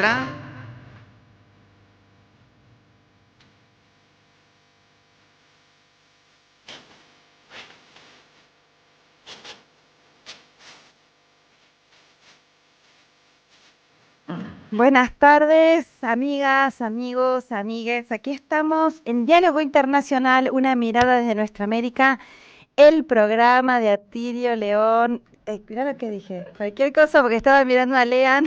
otra. Buenas tardes, amigas, amigos, amigues. Aquí estamos en Diálogo Internacional, una mirada desde nuestra América, el programa de Atilio León. Mirá lo que dije, cualquier cosa porque estaba mirando a Lean.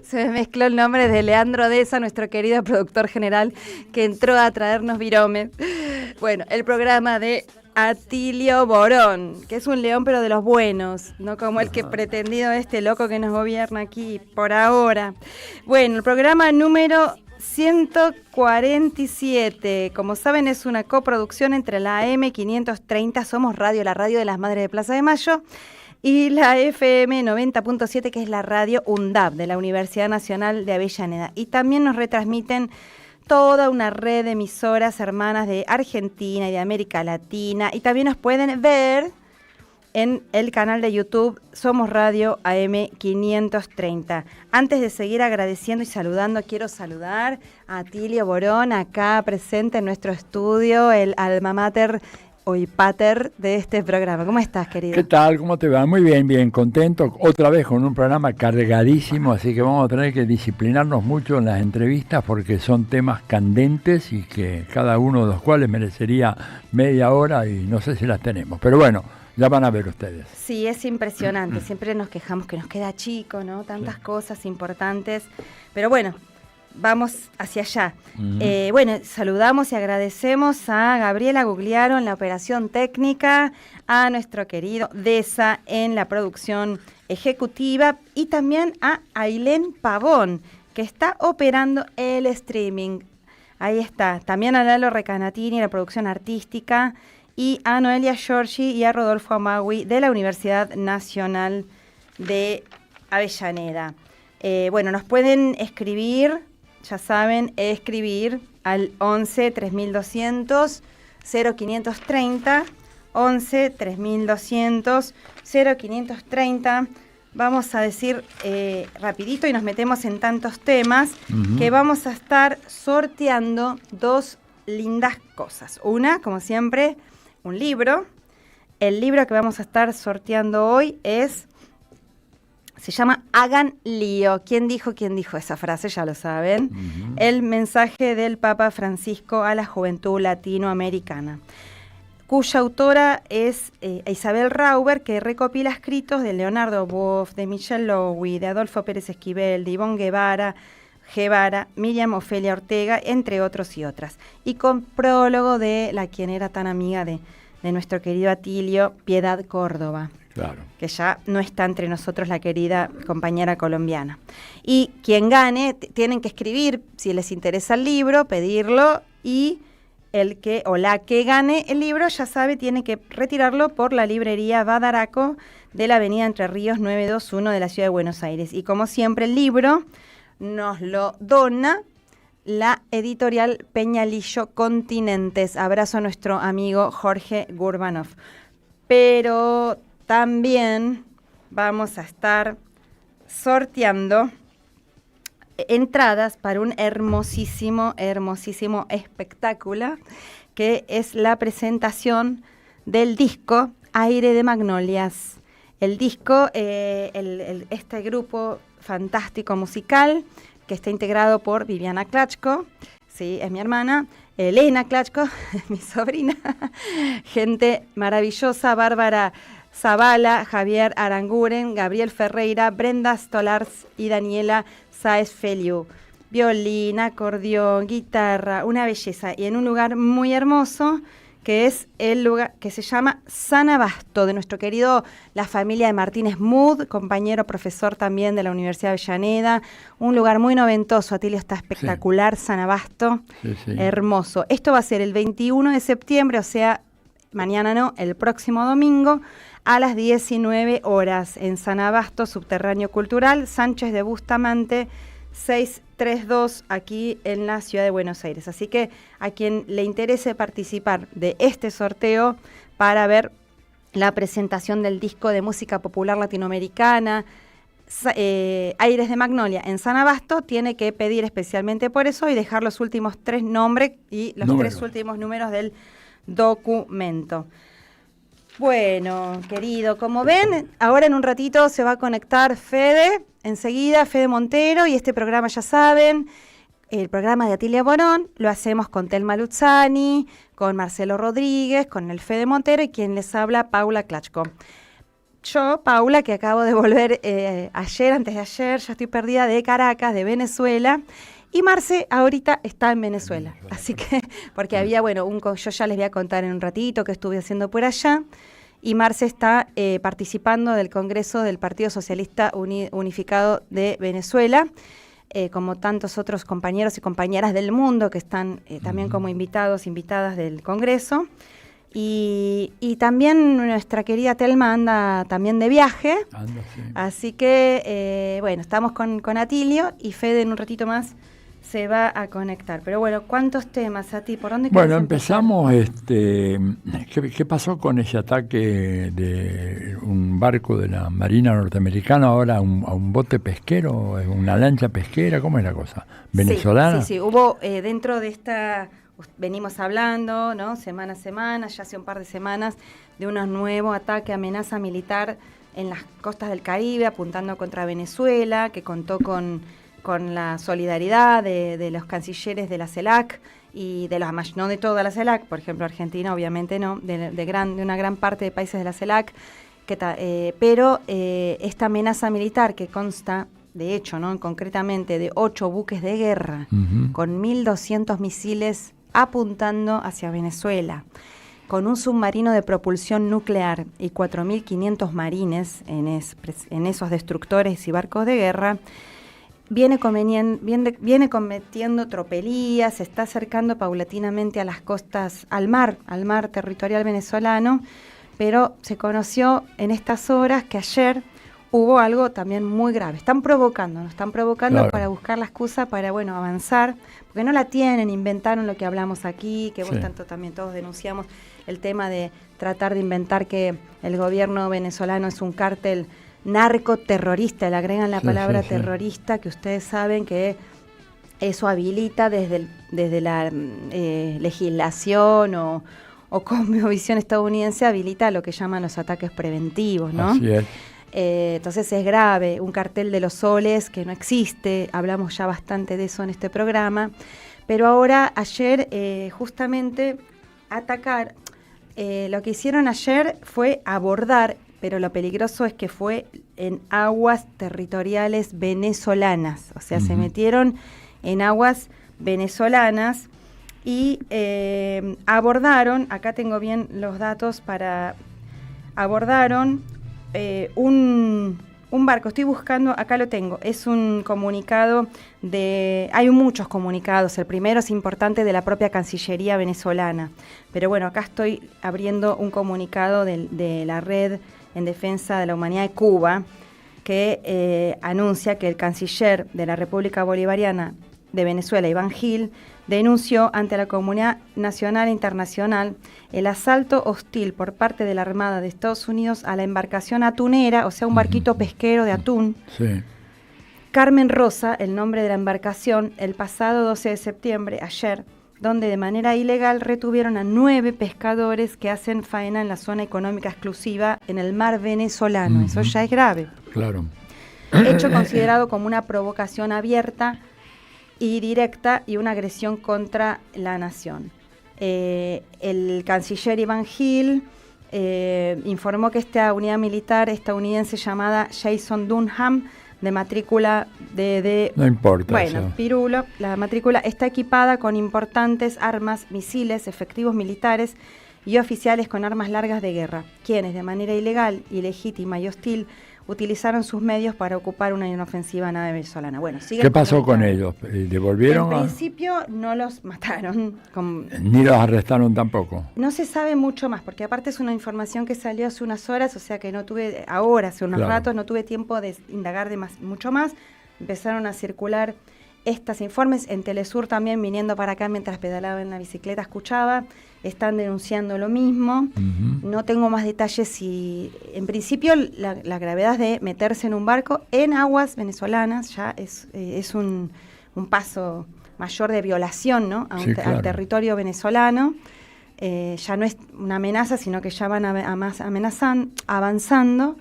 Se me mezcló el nombre de Leandro Deza, nuestro querido productor general, que entró a traernos viromes. Bueno, el programa de Atilio Borón, que es un león pero de los buenos, no como el que pretendido este loco que nos gobierna aquí por ahora. Bueno, el programa número 147, como saben, es una coproducción entre la AM530, Somos Radio, la radio de las Madres de Plaza de Mayo, y la FM 90.7, que es la radio UNDAB de la Universidad Nacional de Avellaneda. Y también nos retransmiten toda una red de emisoras hermanas de Argentina y de América Latina. Y también nos pueden ver en el canal de YouTube Somos Radio AM530. Antes de seguir agradeciendo y saludando, quiero saludar a Atilio Borón, acá presente en nuestro estudio, el alma mater hoy pater de este programa. ¿Cómo estás, querido? ¿Qué tal? ¿Cómo te va? Muy bien, bien, contento. Otra vez con un programa cargadísimo, así que vamos a tener que disciplinarnos mucho en las entrevistas porque son temas candentes y que cada uno de los cuales merecería media hora y no sé si las tenemos. Pero bueno, ya van a ver ustedes. Sí, es impresionante. Siempre nos quejamos que nos queda chico, ¿no? Tantas cosas importantes. Pero bueno, vamos hacia allá. Bueno, saludamos y agradecemos a Gabriela Gugliaro en la operación técnica, a nuestro querido Deza en la producción ejecutiva y también a Ailén Pavón, que está operando el streaming. Ahí está. También a Lalo Recanatini en la producción artística y a Noelia Giorgi y a Rodolfo Amagui de la Universidad Nacional de Avellaneda. Bueno, nos pueden escribir. Ya saben, escribir al 11 3200 0530, 11 3200 0530. Vamos a decir rapidito y nos metemos en tantos temas que vamos a estar sorteando dos lindas cosas. Una, como siempre, un libro. El libro que vamos a estar sorteando hoy se llama Hagan lío. ¿Quién dijo esa frase? Ya lo saben. El mensaje del Papa Francisco a la juventud latinoamericana, cuya autora es Isabel Rauber, que recopila escritos de Leonardo Boff, de Michel Lowy, de Adolfo Pérez Esquivel, de Ivonne Guevara, Miriam Ofelia Ortega, entre otros y otras. Y con prólogo de quien era tan amiga de nuestro querido Atilio, Piedad Córdoba. Claro. Que ya no está entre nosotros la querida compañera colombiana. Y quien gane, tienen que escribir, si les interesa el libro, pedirlo, y el que o la que gane el libro, ya sabe, tiene que retirarlo por la librería Badaraco de la avenida Entre Ríos 921 de la ciudad de Buenos Aires. Y como siempre, el libro nos lo dona la editorial Peñalillo Continentes. Abrazo a nuestro amigo Jorge Gurbanov. Pero también vamos a estar sorteando entradas para un hermosísimo espectáculo que es la presentación del disco Aire de Magnolias. El disco, este grupo fantástico musical que está integrado por Viviana Klachko, sí, es mi hermana, Elena Klachko, mi sobrina, gente maravillosa, Bárbara Zavala, Javier Aranguren, Gabriel Ferreira, Brenda Stolars y Daniela Sáez Feliu. Violín, acordeón, guitarra, una belleza. Y en un lugar muy hermoso, que es el lugar que se llama San Abasto, de nuestro querido, la familia de Martínez Mood, compañero profesor también de la Universidad de Avellaneda. Un lugar muy noventoso, Atilio, está espectacular, sí. San Abasto, sí. Hermoso. Esto va a ser el 21 de septiembre, o sea, mañana no, el próximo domingo, a las 19 horas, en San Abasto, Subterráneo Cultural, Sánchez de Bustamante, 632, aquí en la ciudad de Buenos Aires. Así que a quien le interese participar de este sorteo para ver la presentación del disco de música popular latinoamericana, Aires de Magnolia en San Abasto, tiene que pedir especialmente por eso y dejar los últimos 3 nombres y los 3 últimos números del documento. Bueno, querido, como ven, ahora en un ratito se va a conectar Fede, enseguida, Fede Montero, y este programa ya saben, el programa de Atilia Borón, lo hacemos con Telma Luzzani, con Marcelo Rodríguez, con el Fede Montero y quien les habla, Paula Klachko. Yo, Paula, que acabo de volver antes de ayer, ya estoy perdida de Caracas, de Venezuela, y Marce ahorita está en Venezuela. Así que, porque había, yo ya les voy a contar en un ratito qué estuve haciendo por allá, y Marce está participando del Congreso del Partido Socialista Unificado de Venezuela, como tantos otros compañeros y compañeras del mundo que están también como invitadas del Congreso. Y también nuestra querida Telma anda también de viaje, Sí. Así que, estamos con Atilio y Fede en un ratito más se va a conectar. Pero bueno, ¿cuántos temas, Ati? ¿Por dónde querés empezamos, ¿qué pasó con ese ataque de un barco de la Marina norteamericana ahora a un bote pesquero, una lancha pesquera? ¿Cómo es la cosa? ¿Venezolana? Sí, hubo dentro de esta... Venimos hablando, ¿no? Semana a semana, ya hace un par de semanas, de un nuevo ataque, amenaza militar en las costas del Caribe, apuntando contra Venezuela, que contó con la solidaridad de los cancilleres de la CELAC y no de toda la CELAC, por ejemplo Argentina, obviamente no, de una gran parte de países de la CELAC, pero esta amenaza militar que consta, de hecho, ¿no? Concretamente de 8 buques de guerra con 1.200 misiles apuntando hacia Venezuela, con un submarino de propulsión nuclear y 4.500 marines en esos destructores y barcos de guerra, viene cometiendo tropelías, se está acercando paulatinamente a las costas, al mar territorial venezolano, pero se conoció en estas horas que ayer hubo algo también muy grave. Nos están provocando claro, para buscar la excusa para, avanzar, porque no la tienen, inventaron lo que hablamos aquí, que vos tanto también todos denunciamos, el tema de tratar de inventar que el gobierno venezolano es un cártel narcoterrorista, le agregan la palabra terrorista, que ustedes saben que eso habilita desde la legislación o como visión estadounidense, habilita lo que llaman los ataques preventivos, ¿no? Así es. Entonces es grave, un cartel de los soles que no existe, hablamos ya bastante de eso en este programa, pero ahora, ayer, justamente, atacar, lo que hicieron ayer fue abordar, pero lo peligroso es que fue en aguas territoriales venezolanas, o sea, se metieron en aguas venezolanas y abordaron, acá tengo bien los datos abordaron un barco, estoy buscando, acá lo tengo, es un comunicado hay muchos comunicados, el primero es importante de la propia Cancillería venezolana, pero acá estoy abriendo un comunicado de la Red en Defensa de la Humanidad de Cuba, que anuncia que el canciller de la República Bolivariana de Venezuela, Iván Gil, denunció ante la comunidad nacional e internacional el asalto hostil por parte de la Armada de Estados Unidos a la embarcación atunera, o sea, un barquito pesquero de atún. Sí. Carmen Rosa, el nombre de la embarcación, el pasado 12 de septiembre, ayer, donde de manera ilegal retuvieron a 9 pescadores que hacen faena en la zona económica exclusiva en el mar venezolano. Eso ya es grave. Claro. Hecho considerado como una provocación abierta y directa y una agresión contra la nación. El canciller Iván Gil informó que esta unidad militar estadounidense llamada Jason Dunham, de matrícula no importa. Bueno, eso. Pirulo, la matrícula está equipada con importantes armas, misiles, efectivos militares y oficiales con armas largas de guerra, quienes de manera ilegal, ilegítima y hostil utilizaron sus medios para ocupar una inofensiva nave venezolana. ¿Qué pasó con ellos? ¿Devolvieron? En principio no los mataron. Ni los arrestaron tampoco. No se sabe mucho más, porque aparte es una información que salió hace unas horas, o sea que hace unos ratos, no tuve tiempo de indagar mucho más. Empezaron a circular estos informes. En Telesur también, viniendo para acá mientras pedalaba en la bicicleta, escuchaba, están denunciando lo mismo. No tengo más detalles si, en principio, la gravedad de meterse en un barco en aguas venezolanas ya es un paso mayor de violación, ¿no? Al territorio venezolano. Ya no es una amenaza, sino que ya van avanzando.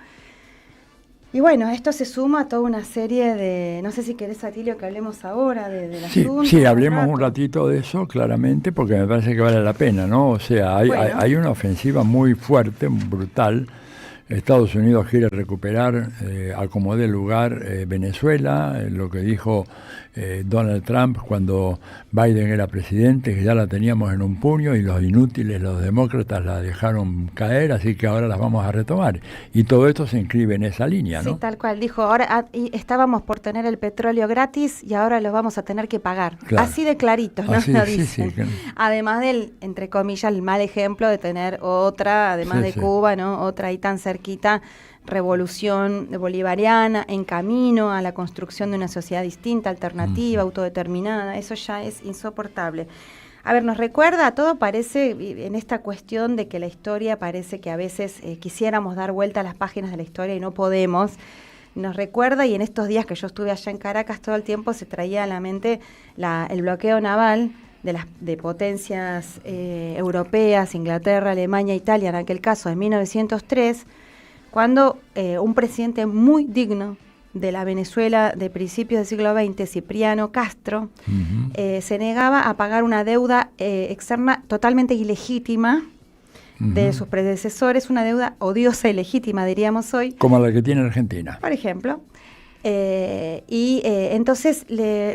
Y bueno, esto se suma a toda una serie de... No sé si querés, Atilio, que hablemos ahora del asunto. Sí, hablemos un ratito de eso, claramente, porque me parece que vale la pena, ¿no? O sea, hay una ofensiva muy fuerte, brutal. Estados Unidos quiere recuperar a como dé lugar Venezuela, lo que dijo Donald Trump cuando Biden era presidente, que ya la teníamos en un puño y los inútiles, los demócratas, la dejaron caer, así que ahora las vamos a retomar. Y todo esto se inscribe en esa línea, ¿no? Sí, tal cual. Dijo, ahora estábamos por tener el petróleo gratis y ahora lo vamos a tener que pagar. Claro. Así de clarito, ¿no? Así, lo dicen. Sí, además del, entre comillas, el mal ejemplo de tener otra, además de Cuba, ¿no? Otra ahí tan cerquita, revolución bolivariana en camino a la construcción de una sociedad distinta, alternativa, autodeterminada. Eso ya es insoportable. A ver, nos recuerda, todo parece, en esta cuestión de que la historia parece que a veces quisiéramos dar vuelta a las páginas de la historia y no podemos. Nos recuerda, y en estos días que yo estuve allá en Caracas, todo el tiempo se traía a la mente el bloqueo naval de potencias europeas, Inglaterra, Alemania, Italia, en aquel caso de 1903, cuando un presidente muy digno de la Venezuela de principios del siglo XX, Cipriano Castro, se negaba a pagar una deuda externa totalmente ilegítima de sus predecesores, una deuda odiosa y legítima, diríamos hoy. Como la que tiene Argentina. Por ejemplo. Entonces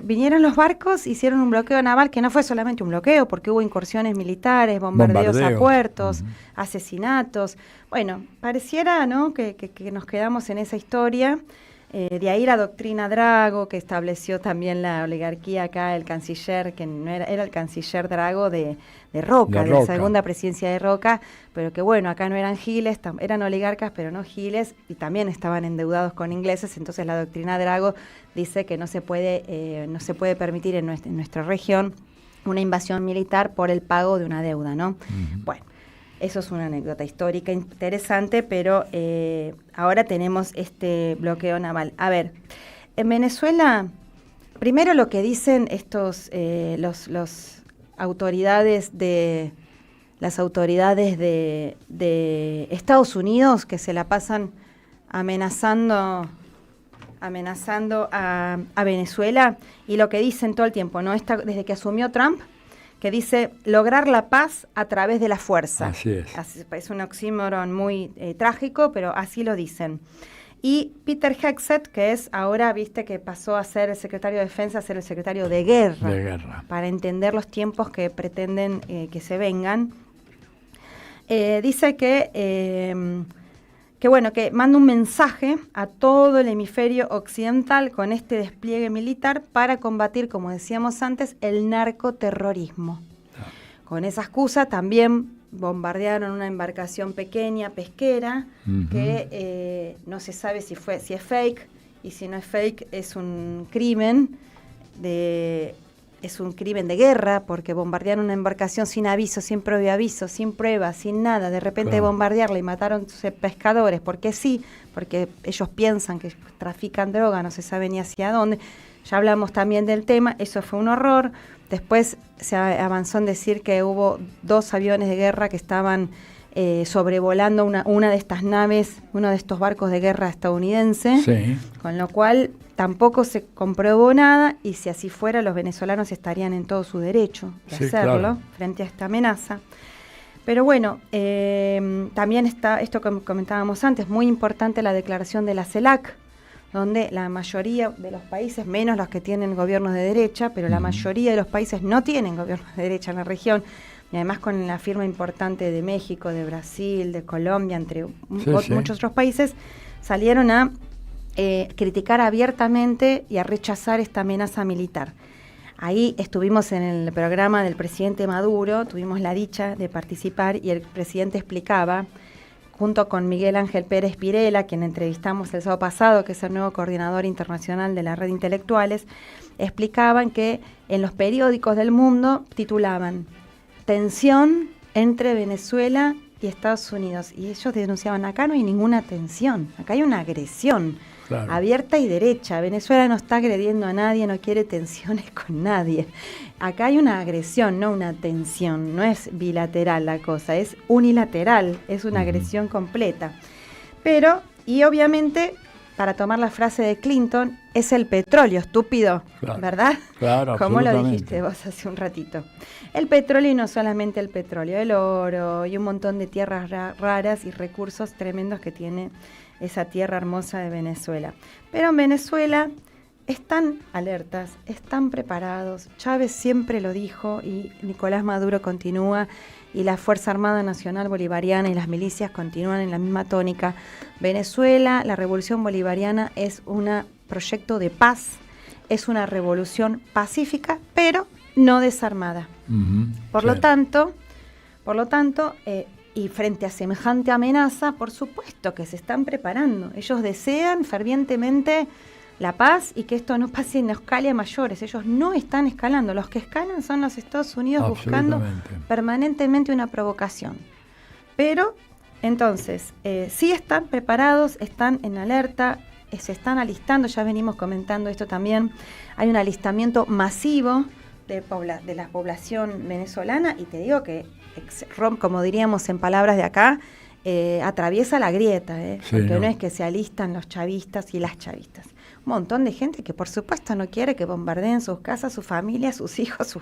vinieron los barcos, hicieron un bloqueo naval, que no fue solamente un bloqueo, porque hubo incursiones militares, bombardeos a puertos, asesinatos. Bueno, pareciera, ¿no?, que nos quedamos en esa historia. De ahí la doctrina Drago, que estableció también la oligarquía acá, el canciller, que no era el canciller Drago de Roca, de la segunda presidencia de Roca, pero que bueno, acá no eran giles, eran oligarcas, pero no giles, y también estaban endeudados con ingleses. Entonces la doctrina Drago dice que no se puede permitir en nuestra región una invasión militar por el pago de una deuda, ¿no? Bueno. Eso es una anécdota histórica interesante, pero ahora tenemos este bloqueo naval. A ver, en Venezuela, primero lo que dicen las autoridades de Estados Unidos, que se la pasan amenazando a Venezuela, y lo que dicen todo el tiempo, ¿no? Desde que asumió Trump, que dice lograr la paz a través de la fuerza. Así es. Es un oxímoron muy trágico, pero así lo dicen. Y Peter Hegseth, que es ahora, viste, que pasó a ser el secretario de Defensa, a ser el secretario de Guerra. Para entender los tiempos que pretenden que se vengan. Dice que manda un mensaje a todo el hemisferio occidental con este despliegue militar para combatir, como decíamos antes, el narcoterrorismo. Con esa excusa también bombardearon una embarcación pequeña, pesquera, que no se sabe si es fake, y si no es fake es un crimen de guerra, porque bombardearon una embarcación sin aviso, sin previo aviso, sin pruebas, sin nada, de repente bombardearla y mataron pescadores, porque sí, porque ellos piensan que trafican droga, no se sabe ni hacia dónde. Ya hablamos también del tema, eso fue un horror. Después se avanzó en decir que hubo 2 aviones de guerra que estaban sobrevolando una de estas naves, uno de estos barcos de guerra estadounidense, con lo cual tampoco se comprobó nada, y si así fuera, los venezolanos estarían en todo su derecho de hacerlo frente a esta amenaza. Pero bueno, también está esto que comentábamos antes, muy importante la declaración de la CELAC, donde la mayoría de los países, menos los que tienen gobiernos de derecha, pero la mayoría de los países no tienen gobiernos de derecha en la región, y además con la firma importante de México, de Brasil, de Colombia, entre muchos otros países, salieron a criticar abiertamente y a rechazar esta amenaza militar. Ahí estuvimos en el programa del presidente Maduro, tuvimos la dicha de participar, y el presidente explicaba, junto con Miguel Ángel Pérez Pirela, quien entrevistamos el sábado pasado, que es el nuevo coordinador internacional de la Red de Intelectuales, explicaban que en los periódicos del mundo titulaban tensión entre Venezuela y Estados Unidos. Y ellos denunciaban, acá no hay ninguna tensión, acá hay una agresión abierta y derecha. Venezuela no está agrediendo a nadie, no quiere tensiones con nadie. Acá hay una agresión, no una tensión, no es bilateral la cosa, es unilateral, es una agresión completa. Pero, y obviamente, para tomar la frase de Clinton, es el petróleo, estúpido, ¿verdad? Claro, como lo dijiste vos hace un ratito. El petróleo, y no solamente el petróleo, el oro y un montón de tierras raras y recursos tremendos que tiene esa tierra hermosa de Venezuela. Pero en Venezuela están alertas, están preparados. Chávez siempre lo dijo y Nicolás Maduro continúa, y la Fuerza Armada Nacional Bolivariana y las milicias continúan en la misma tónica. Venezuela, la revolución bolivariana es un proyecto de paz, es una revolución pacífica, pero no desarmada. Por lo tanto, y frente a semejante amenaza, por supuesto que se están preparando. Ellos desean fervientemente la paz y que esto no pase en escala a mayores. Ellos no están escalando. Los que escalan son los Estados Unidos buscando permanentemente una provocación. Pero, entonces, sí están preparados, están en alerta, se están alistando, ya venimos comentando esto también. Hay un alistamiento masivo de la población venezolana, y te digo que como diríamos en palabras de acá, atraviesa la grieta, porque no es que se alistan los chavistas y las chavistas. Un montón de gente que por supuesto no quiere que bombardeen sus casas, sus familias, sus hijos,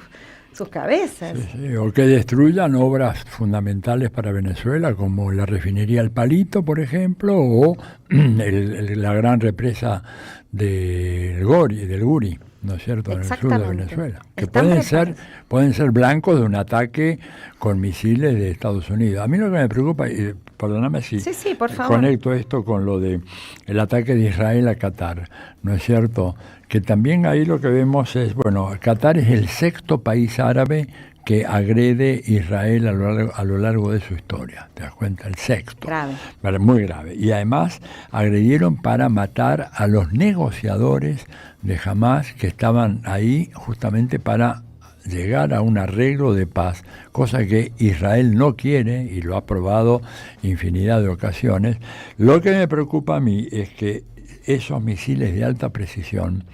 sus cabezas. O que destruyan obras fundamentales para Venezuela, como la refinería El Palito, por ejemplo, o la gran represa del Guri, ¿no es cierto?, en el sur de Venezuela, que pueden ser blancos de un ataque con misiles de Estados Unidos. A mí lo que me preocupa, y perdóname si por favor, conecto esto con lo de el ataque de Israel a Qatar, ¿no es cierto?, que también ahí lo que vemos es, bueno, Qatar es el sexto país árabe que agrede Israel a lo largo de su historia, ¿te das cuenta? El sexto. Grave. Vale, muy grave. Y además agredieron para matar a los negociadores de Hamás que estaban ahí justamente para llegar a un arreglo de paz, cosa que Israel no quiere y lo ha probado infinidad de ocasiones. Lo que me preocupa a mí es que esos misiles de alta precisión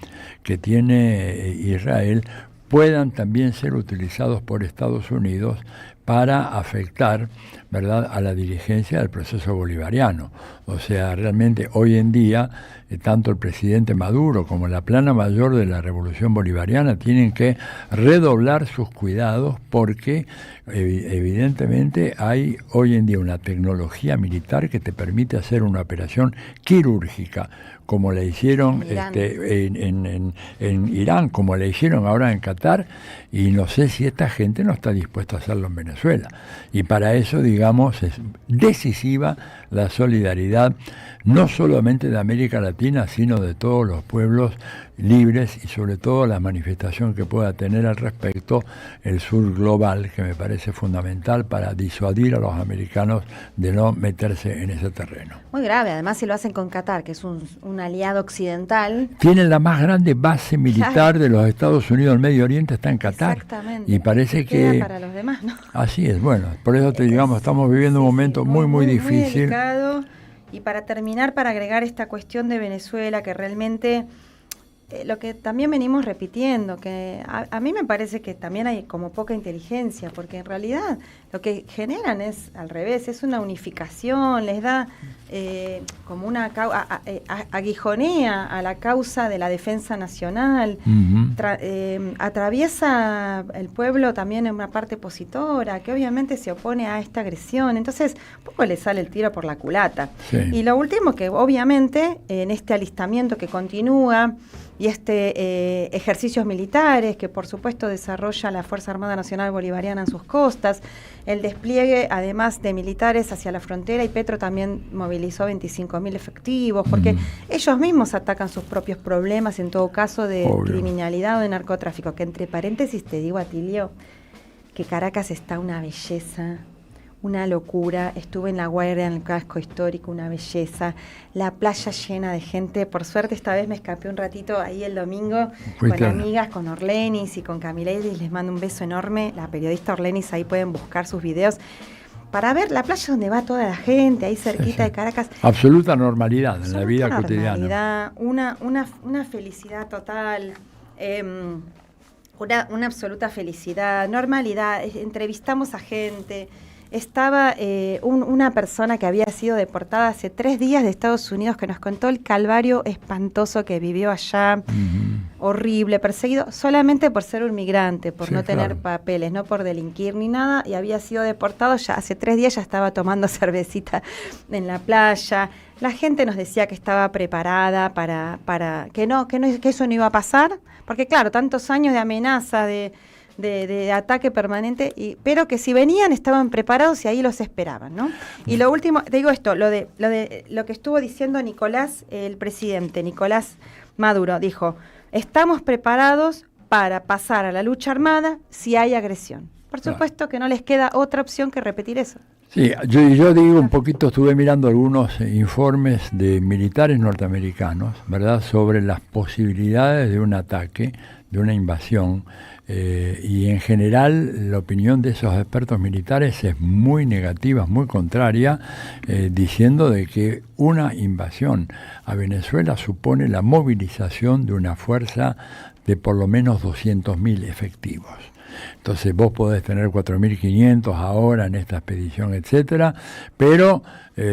que tiene Israel puedan también ser utilizados por Estados Unidos para afectar, ¿verdad?, a la dirigencia del proceso bolivariano. O sea, realmente hoy en día, tanto el presidente Maduro como la plana mayor de la revolución bolivariana tienen que redoblar sus cuidados porque evidentemente hay hoy en día una tecnología militar que te permite hacer una operación quirúrgica, como le hicieron en Irán, como le hicieron ahora en Qatar, y no sé si esta gente no está dispuesta a hacerlo en Venezuela. Y para eso, digamos, es decisiva la solidaridad, no solamente de América Latina, sino de todos los pueblos libres, y sobre todo la manifestación que pueda tener al respecto el sur global, que me parece fundamental para disuadir a los americanos de no meterse en ese terreno. Muy grave, además si lo hacen con Qatar, que es un aliado occidental. Tienen la más grande base militar de los Estados Unidos del Medio Oriente, está en Qatar. Exactamente. Y parece que para los demás, ¿no? Así es, bueno, por eso te digamos, estamos viviendo un momento muy difícil. Muy delicado. Y para terminar, para agregar esta cuestión de Venezuela, que realmente lo que también venimos repitiendo, que a mí me parece que también hay como poca inteligencia, porque en realidad lo que generan es al revés, es una unificación, les da como una aguijonea a la causa de la defensa nacional, atraviesa el pueblo también en una parte opositora, que obviamente se opone a esta agresión, entonces un poco le sale el tiro por la culata. Sí. Y lo último, que obviamente en este alistamiento que continúa, y ejercicios militares que por supuesto desarrolla la Fuerza Armada Nacional Bolivariana en sus costas, el despliegue además de militares hacia la frontera, y Petro también movilizó 25.000 efectivos, porque ellos mismos atacan sus propios problemas en todo caso de criminalidad o de narcotráfico, que entre paréntesis te digo, Atilio, que Caracas está una belleza una locura. Estuve en La Guaira, en el casco histórico, una belleza. La playa llena de gente. Por suerte esta vez me escapé un ratito ahí el domingo con amigas, con Orlenis y con Camileiris. Les mando un beso enorme. La periodista Orlenis, ahí pueden buscar sus videos para ver la playa donde va toda la gente, ahí cerquita de Caracas. Absoluta normalidad en la vida cotidiana. Una felicidad total. Una absoluta felicidad, normalidad. Entrevistamos a gente. Estaba una persona que había sido deportada hace 3 días de Estados Unidos, que nos contó el calvario espantoso que vivió allá, horrible, perseguido solamente por ser un migrante, por no tener papeles, no por delinquir ni nada, y había sido deportado. Ya hace 3 días ya estaba tomando cervecita en la playa. La gente nos decía que estaba preparada para que eso no iba a pasar, porque claro, tantos años de amenaza, de ataque permanente, pero que si venían estaban preparados y ahí los esperaban, ¿no? Y lo último, te digo esto, lo que estuvo diciendo Nicolás, el presidente Nicolás Maduro, dijo: estamos preparados para pasar a la lucha armada si hay agresión. Por supuesto que no les queda otra opción que repetir eso. Sí, yo digo un poquito, estuve mirando algunos informes de militares norteamericanos, ¿verdad?, sobre las posibilidades de un ataque, de una invasión, y en general la opinión de esos expertos militares es muy negativa, muy contraria, diciendo de que una invasión a Venezuela supone la movilización de una fuerza de por lo menos 200.000 efectivos. Entonces vos podés tener 4.500 ahora en esta expedición, etcétera, pero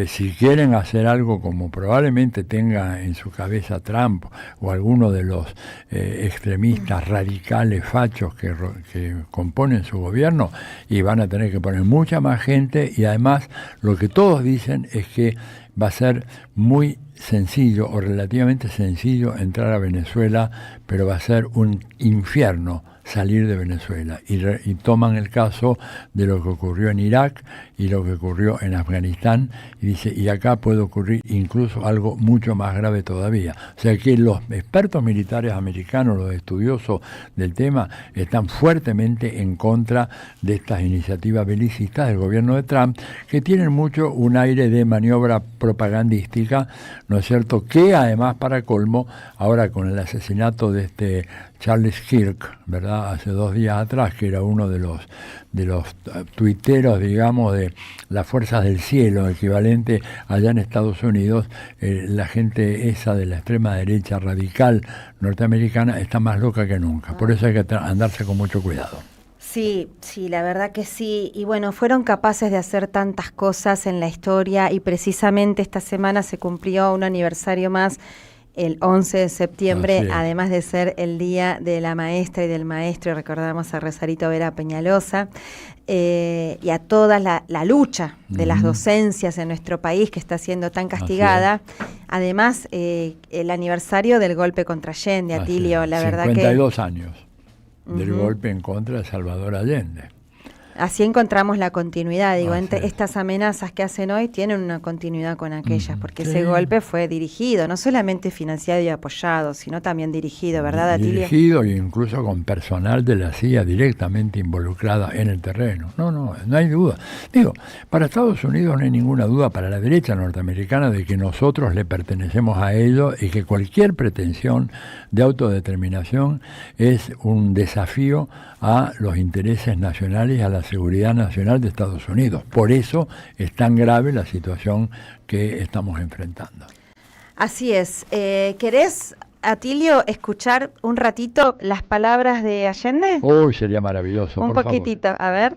si quieren hacer algo como probablemente tenga en su cabeza Trump o alguno de los extremistas radicales fachos que componen su gobierno, y van a tener que poner mucha más gente, y además lo que todos dicen es que va a ser muy sencillo o relativamente sencillo entrar a Venezuela, pero va a ser un infierno salir de Venezuela, y toman el caso de lo que ocurrió en Irak y lo que ocurrió en Afganistán, y dice, y acá puede ocurrir incluso algo mucho más grave todavía. O sea que los expertos militares americanos, los estudiosos del tema, están fuertemente en contra de estas iniciativas belicistas del gobierno de Trump, que tienen mucho un aire de maniobra propagandística, ¿no es cierto?, que además, para colmo, ahora con el asesinato de Charles Kirk, ¿verdad?, hace 2 días atrás, que era uno de los tuiteros, digamos, de las fuerzas del cielo, equivalente allá en Estados Unidos, la gente esa de la extrema derecha radical norteamericana está más loca que nunca. Por eso hay que andarse con mucho cuidado. Sí, la verdad que sí. Y bueno, fueron capaces de hacer tantas cosas en la historia, y precisamente esta semana se cumplió un aniversario más, el 11 de septiembre, además de ser el Día de la Maestra y del Maestro, y recordamos a Rosarito Vera Peñalosa, y a toda la lucha de las docencias en nuestro país, que está siendo tan castigada. Además, el aniversario del golpe contra Allende, Atilio, la verdad que... 52 años del golpe en contra de Salvador Allende. Así encontramos la continuidad, digo, entre estas amenazas que hacen hoy tienen una continuidad con aquellas, porque ese golpe fue dirigido, no solamente financiado y apoyado, sino también dirigido, ¿verdad, Atilio? Dirigido, e incluso con personal de la CIA directamente involucrada en el terreno. No hay duda. Digo, para Estados Unidos no hay ninguna duda, para la derecha norteamericana, de que nosotros le pertenecemos a ellos, y que cualquier pretensión de autodeterminación es un desafío a los intereses nacionales y a la seguridad nacional de Estados Unidos. Por eso es tan grave la situación que estamos enfrentando. Así es. ¿Querés, Atilio, escuchar un ratito las palabras de Allende? Uy, sería maravilloso. Un poquitito, favor. A ver.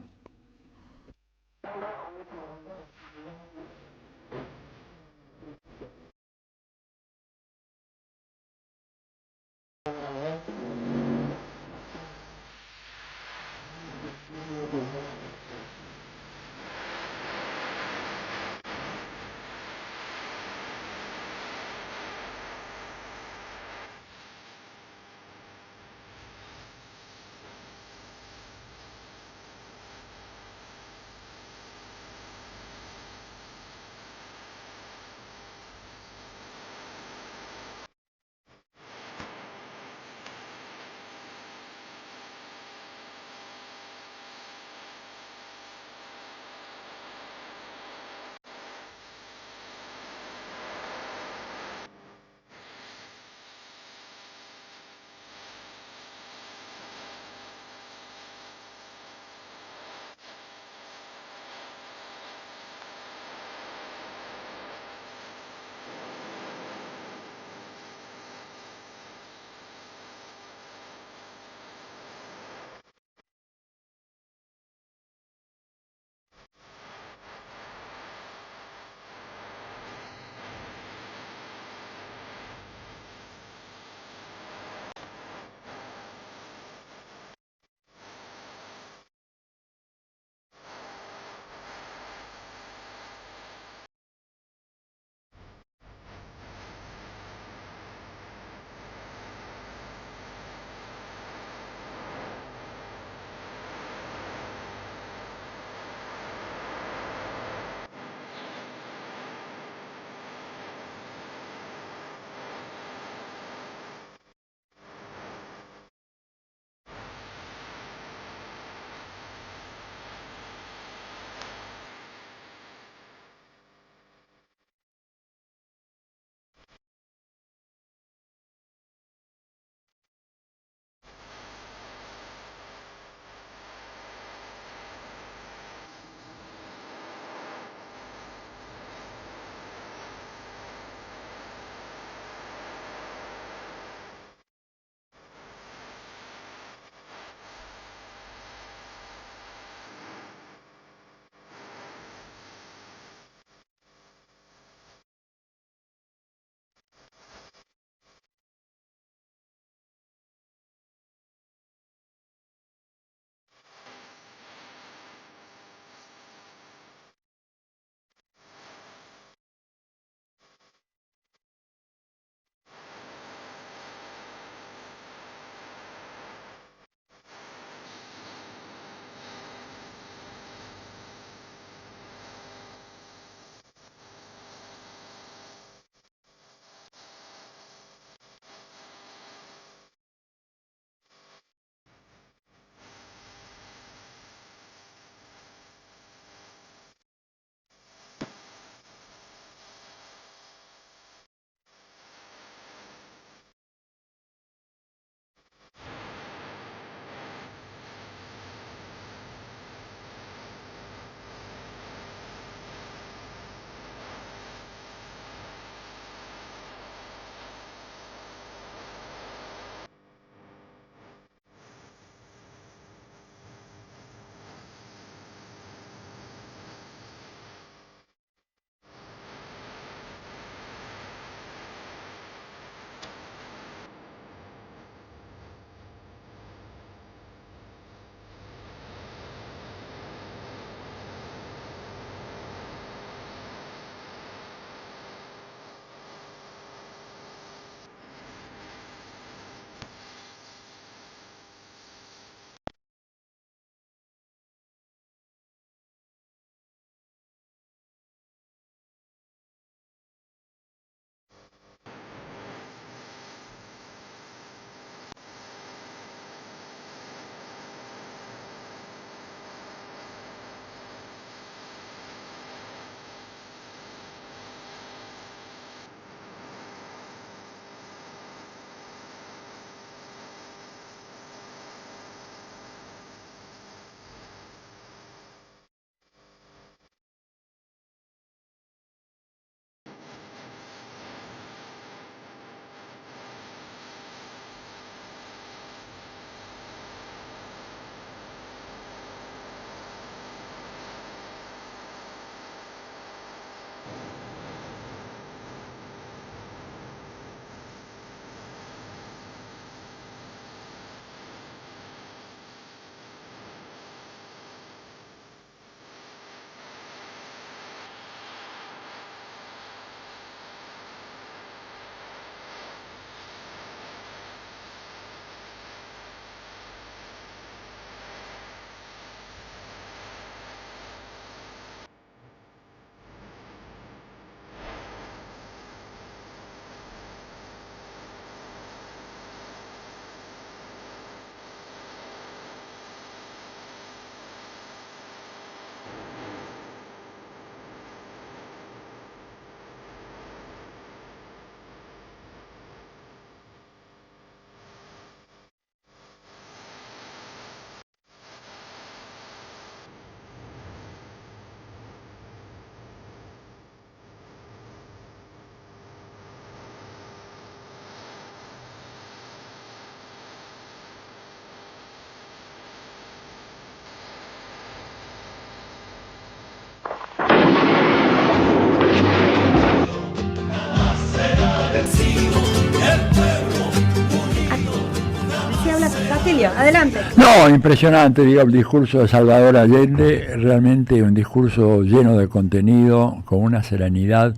así habla Atilio, adelante. No, impresionante, digo, el discurso de Salvador Allende, realmente un discurso lleno de contenido, con una serenidad.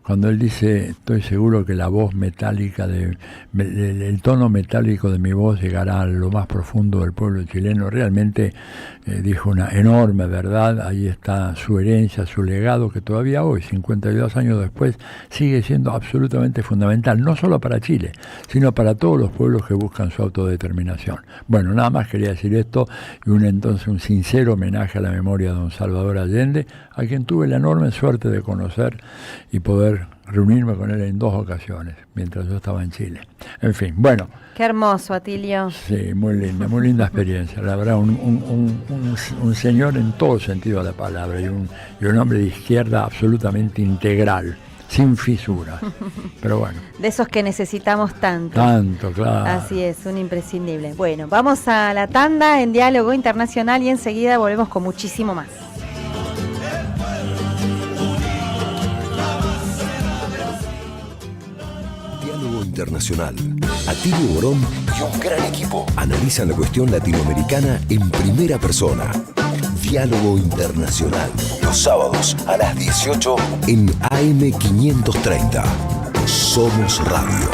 Cuando él dice, estoy seguro que la voz metálica, el tono metálico de mi voz llegará a lo más profundo del pueblo chileno, realmente dijo una enorme verdad. Ahí está su herencia, su legado, que todavía hoy, 52 años después, sigue siendo absolutamente fundamental, no solo para Chile, sino para todos los pueblos que buscan su autodeterminación. Bueno, nada más quería decir esto, y entonces un sincero homenaje a la memoria de don Salvador Allende, a quien tuve la enorme suerte de conocer y poder reunirme con él en 2 ocasiones, mientras yo estaba en Chile. En fin, bueno. Qué hermoso, Atilio. Sí, muy linda experiencia. La verdad, un señor en todo sentido de la palabra, y un hombre de izquierda absolutamente integral, sin fisura. Pero bueno. De esos que necesitamos tanto. Tanto, claro. Así es, un imprescindible. Bueno, vamos a la tanda en Diálogo Internacional y enseguida volvemos con muchísimo más. Internacional. Atilio Borón y un gran equipo analizan la cuestión latinoamericana en primera persona. Diálogo Internacional. Los sábados a las 18 en AM530. Somos Radio.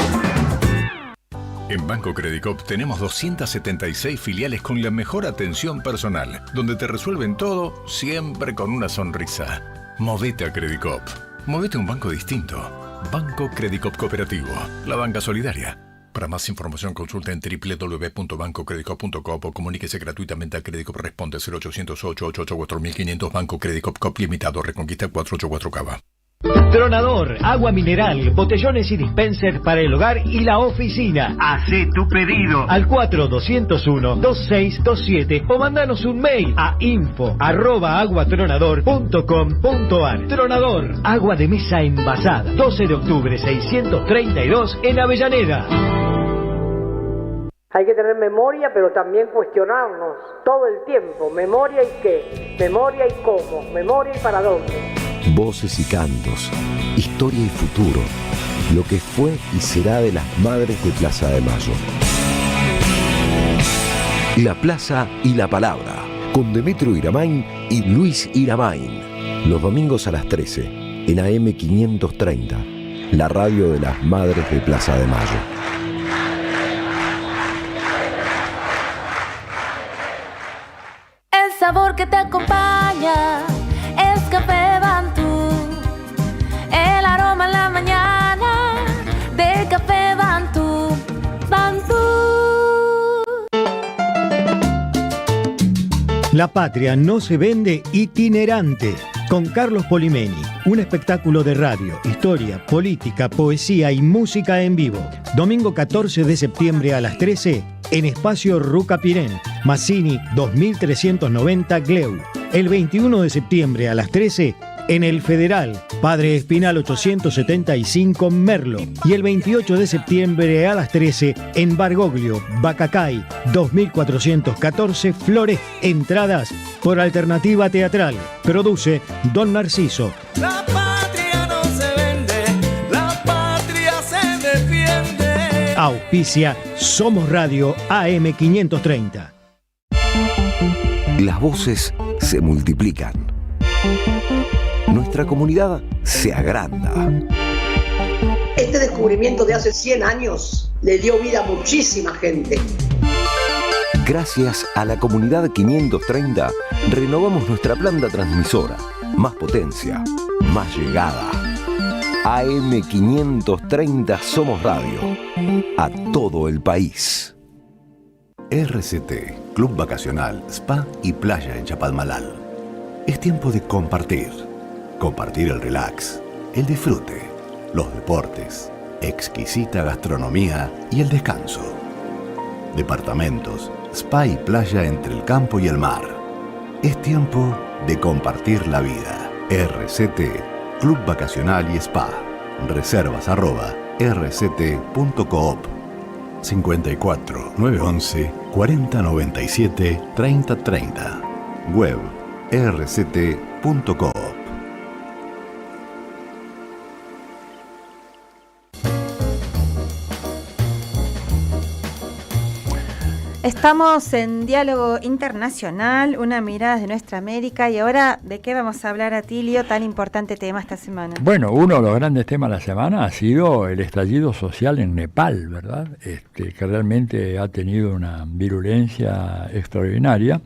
En Banco Credicop tenemos 276 filiales con la mejor atención personal, donde te resuelven todo siempre con una sonrisa. Movete a Credicop. Movete a un banco distinto. Banco Credicop Cooperativo, la banca solidaria. Para más información consulta en www.bancocredicop.com o comuníquese gratuitamente a Credicop. Responde 0800-888-4500. Banco Credicop Cop Limitado, Reconquista 484 Cava. Tronador, agua mineral, botellones y dispensers para el hogar y la oficina. Hacé tu pedido al 4201-2627 o mandanos un mail a info@aguatronador.com.ar. Tronador, agua de mesa envasada. 12 de octubre 632 en Avellaneda. Hay que tener memoria, pero también cuestionarnos todo el tiempo. ¿Memoria y qué? ¿Memoria y cómo? ¿Memoria y para dónde? Voces y cantos, historia y futuro, lo que fue y será de las madres de Plaza de Mayo. La Plaza y la Palabra, con Demetrio Iramain y Luis Iramain. Los domingos a las 13, en AM530, la radio de las madres de Plaza de Mayo. El sabor que te acompaña es Café Bantú. El aroma en la mañana de Café Bantú. Bantú. La patria no se vende itinerante. Con Carlos Polimeni, un espectáculo de radio, historia, política, poesía y música en vivo. Domingo 14 de septiembre a las 13 en Espacio Ruca Pirén, Mazzini 2390 Gleu. El 21 de septiembre a las 13 en el Federal, Padre Espinal 875 Merlo. Y el 28 de septiembre a las 13 en Bargoglio, Bacacay 2414 Flores. Entradas por Alternativa Teatral. Produce Don Narciso. La patria no se vende, la patria se defiende. Auspicia Somos Radio AM530. Las voces se multiplican. Nuestra comunidad se agranda. Este descubrimiento de hace 100 años le dio vida a muchísima gente. Gracias a la Comunidad 530, renovamos nuestra planta transmisora. Más potencia, más llegada. AM530 Somos Radio. A todo el país. RCT, Club Vacacional, Spa y Playa en Chapalmalal. Es tiempo de compartir. Compartir el relax, el disfrute, los deportes, exquisita gastronomía y el descanso. Departamentos, spa y playa entre el campo y el mar. Es tiempo de compartir la vida. RCT, Club Vacacional y Spa. Reservas @rct.coop. 54 911 4097 3030. Web rct.coop. Estamos en Diálogo Internacional, una mirada de nuestra América. Y ahora, ¿de qué vamos a hablar, Atilio? Tan importante tema esta semana. Bueno, uno de los grandes temas de la semana ha sido el estallido social en Nepal, ¿verdad? Que realmente ha tenido una virulencia extraordinaria,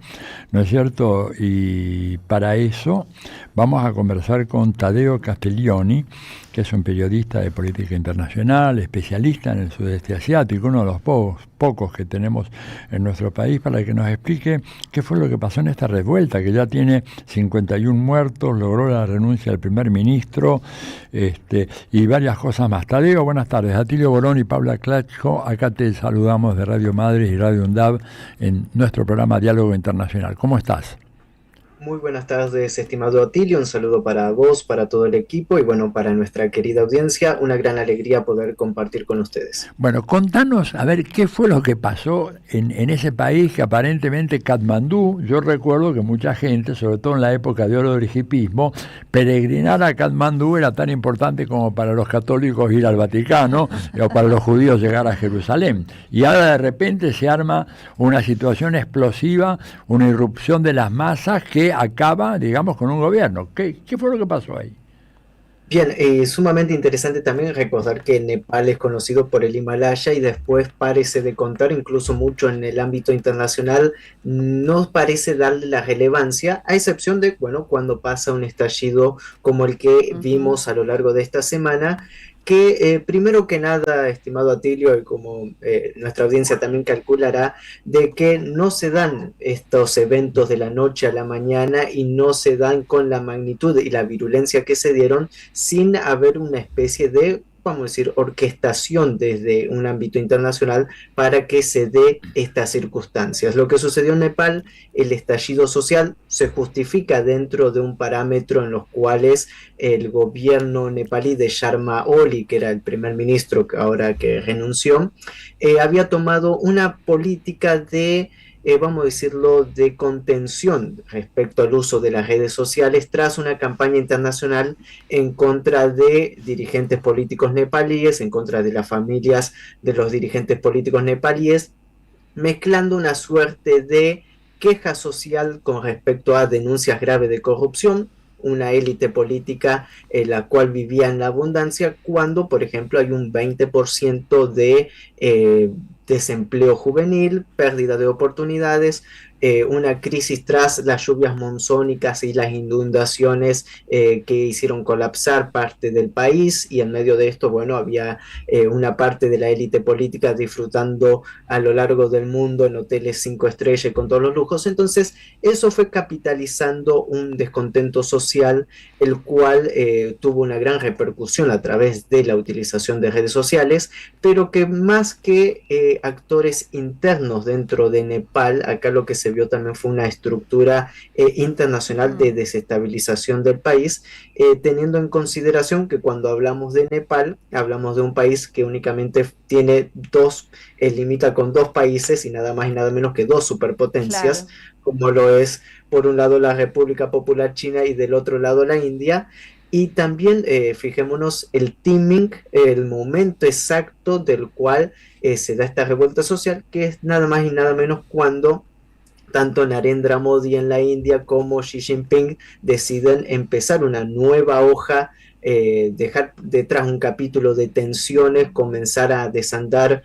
¿no es cierto? Y para eso vamos a conversar con Taddeo Castiglioni, que es un periodista de política internacional, especialista en el sudeste asiático, uno de los pocos que tenemos en nuestro país, para que nos explique qué fue lo que pasó en esta revuelta, que ya tiene 51 muertos, logró la renuncia del primer ministro, y varias cosas más. Taddeo, buenas tardes. Atilio Borón y Paula Clacho, acá te saludamos de Radio Madres y Radio UNDAV en nuestro programa Diálogo Internacional. ¿Cómo estás? Muy buenas tardes, estimado Atilio, un saludo para vos, para todo el equipo y bueno, para nuestra querida audiencia, una gran alegría poder compartir con ustedes. Bueno, contanos, a ver, ¿qué fue lo que pasó en ese país que aparentemente Katmandú? Yo recuerdo que mucha gente, sobre todo en la época de oro del hipismo, peregrinar a Katmandú era tan importante como para los católicos ir al Vaticano o para los judíos llegar a Jerusalén. Y ahora de repente se arma una situación explosiva, una irrupción de las masas que acaba, digamos, con un gobierno. ¿Qué fue lo que pasó ahí? Bien, sumamente interesante también recordar que Nepal es conocido por el Himalaya y después parece de contar, incluso mucho en el ámbito internacional, no parece darle la relevancia, a excepción de, bueno, cuando pasa un estallido como el que vimos a lo largo de esta semana, que primero que nada, estimado Atilio, y como nuestra audiencia también calculará, de que no se dan estos eventos de la noche a la mañana y no se dan con la magnitud y la virulencia que se dieron sin haber una especie de, vamos a decir, orquestación desde un ámbito internacional para que se dé estas circunstancias. Lo que sucedió en Nepal, el estallido social, se justifica dentro de un parámetro en los cuales el gobierno nepalí de Sharma Oli, que era el primer ministro ahora que renunció, había tomado una política de vamos a decirlo, de contención respecto al uso de las redes sociales tras una campaña internacional en contra de dirigentes políticos nepalíes, en contra de las familias de los dirigentes políticos nepalíes, mezclando una suerte de queja social con respecto a denuncias graves de corrupción, una élite política la cual vivía en la abundancia, cuando, por ejemplo, hay un 20% de desempleo juvenil, pérdida de oportunidades, una crisis tras las lluvias monzónicas y las inundaciones que hicieron colapsar parte del país, y en medio de esto, bueno, había una parte de la élite política disfrutando a lo largo del mundo en hoteles 5 estrellas con todos los lujos. Entonces eso fue capitalizando un descontento social, el cual tuvo una gran repercusión a través de la utilización de redes sociales, pero que más que actores internos dentro de Nepal, acá lo que se vio también fue una estructura internacional de desestabilización del país, teniendo en consideración que cuando hablamos de Nepal, hablamos de un país que únicamente tiene limita con 2 países y nada más y nada menos que 2 superpotencias, claro, como lo es por un lado la República Popular China y del otro lado la India. Y también fijémonos el timing, el momento exacto del cual se da esta revuelta social, que es nada más y nada menos cuando tanto Narendra Modi en la India como Xi Jinping deciden empezar una nueva hoja, dejar detrás un capítulo de tensiones, comenzar a desandar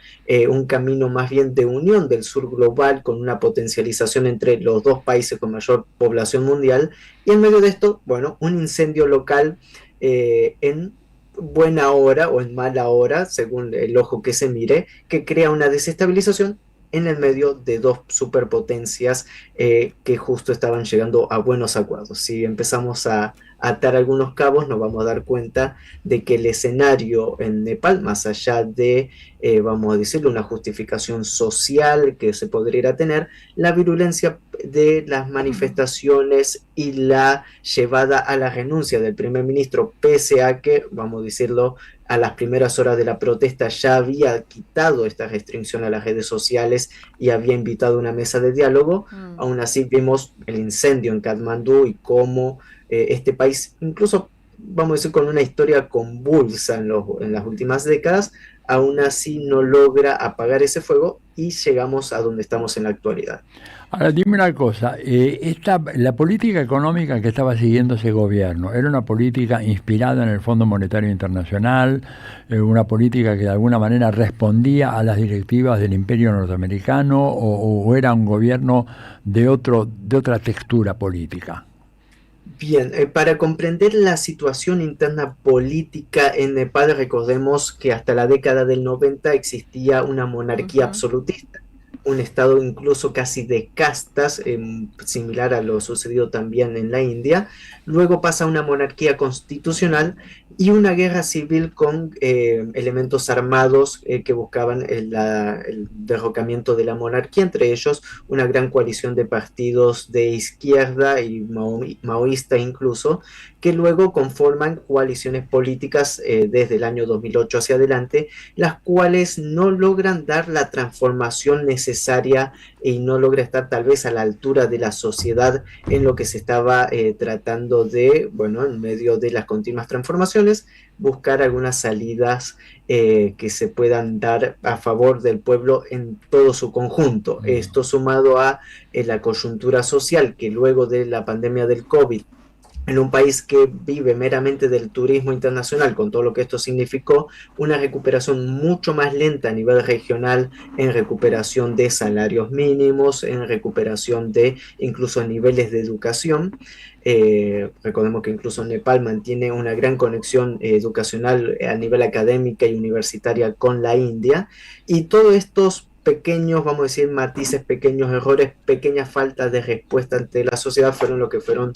un camino más bien de unión del sur global con una potencialización entre los 2 países con mayor población mundial, y en medio de esto, bueno, un incendio local en buena hora o en mala hora, según el ojo que se mire, que crea una desestabilización en el medio de 2 superpotencias que justo estaban llegando a buenos acuerdos. Si empezamos a atar algunos cabos, nos vamos a dar cuenta de que el escenario en Nepal, más allá de, vamos a decirlo, una justificación social que se podría tener, la virulencia de las manifestaciones y la llevada a la renuncia del primer ministro, pese a que, vamos a decirlo, a las primeras horas de la protesta ya había quitado esta restricción a las redes sociales y había invitado a una mesa de diálogo. Aún así vimos el incendio en Katmandú y cómo este país, incluso vamos a decir con una historia convulsa en las últimas décadas, aún así no logra apagar ese fuego y llegamos a donde estamos en la actualidad. Ahora, dime una cosa, la política económica que estaba siguiendo ese gobierno, ¿era una política inspirada en el Fondo Monetario Internacional, una política que de alguna manera respondía a las directivas del Imperio Norteamericano, o era un gobierno de otra textura política? Bien, para comprender la situación interna política en Nepal, recordemos que hasta la década del 90 existía una monarquía absolutista, un estado incluso casi de castas, similar a lo sucedido también en la India. Luego pasa a una monarquía constitucional y una guerra civil con elementos armados que buscaban el derrocamiento de la monarquía, entre ellos una gran coalición de partidos de izquierda y maoísta incluso, que luego conforman coaliciones políticas desde el año 2008 hacia adelante, las cuales no logran dar la transformación necesaria y no logra estar tal vez a la altura de la sociedad en lo que se estaba tratando de, bueno, en medio de las continuas transformaciones, buscar algunas salidas que se puedan dar a favor del pueblo en todo su conjunto. Esto sumado a la coyuntura social que luego de la pandemia del COVID, en un país que vive meramente del turismo internacional, con todo lo que esto significó, una recuperación mucho más lenta a nivel regional, en recuperación de salarios mínimos, en recuperación de incluso niveles de educación. Recordemos que incluso Nepal mantiene una gran conexión educacional a nivel académica y universitaria con la India, y todos estos pequeños, vamos a decir, matices, pequeños errores, pequeñas faltas de respuesta ante la sociedad fueron lo que fueron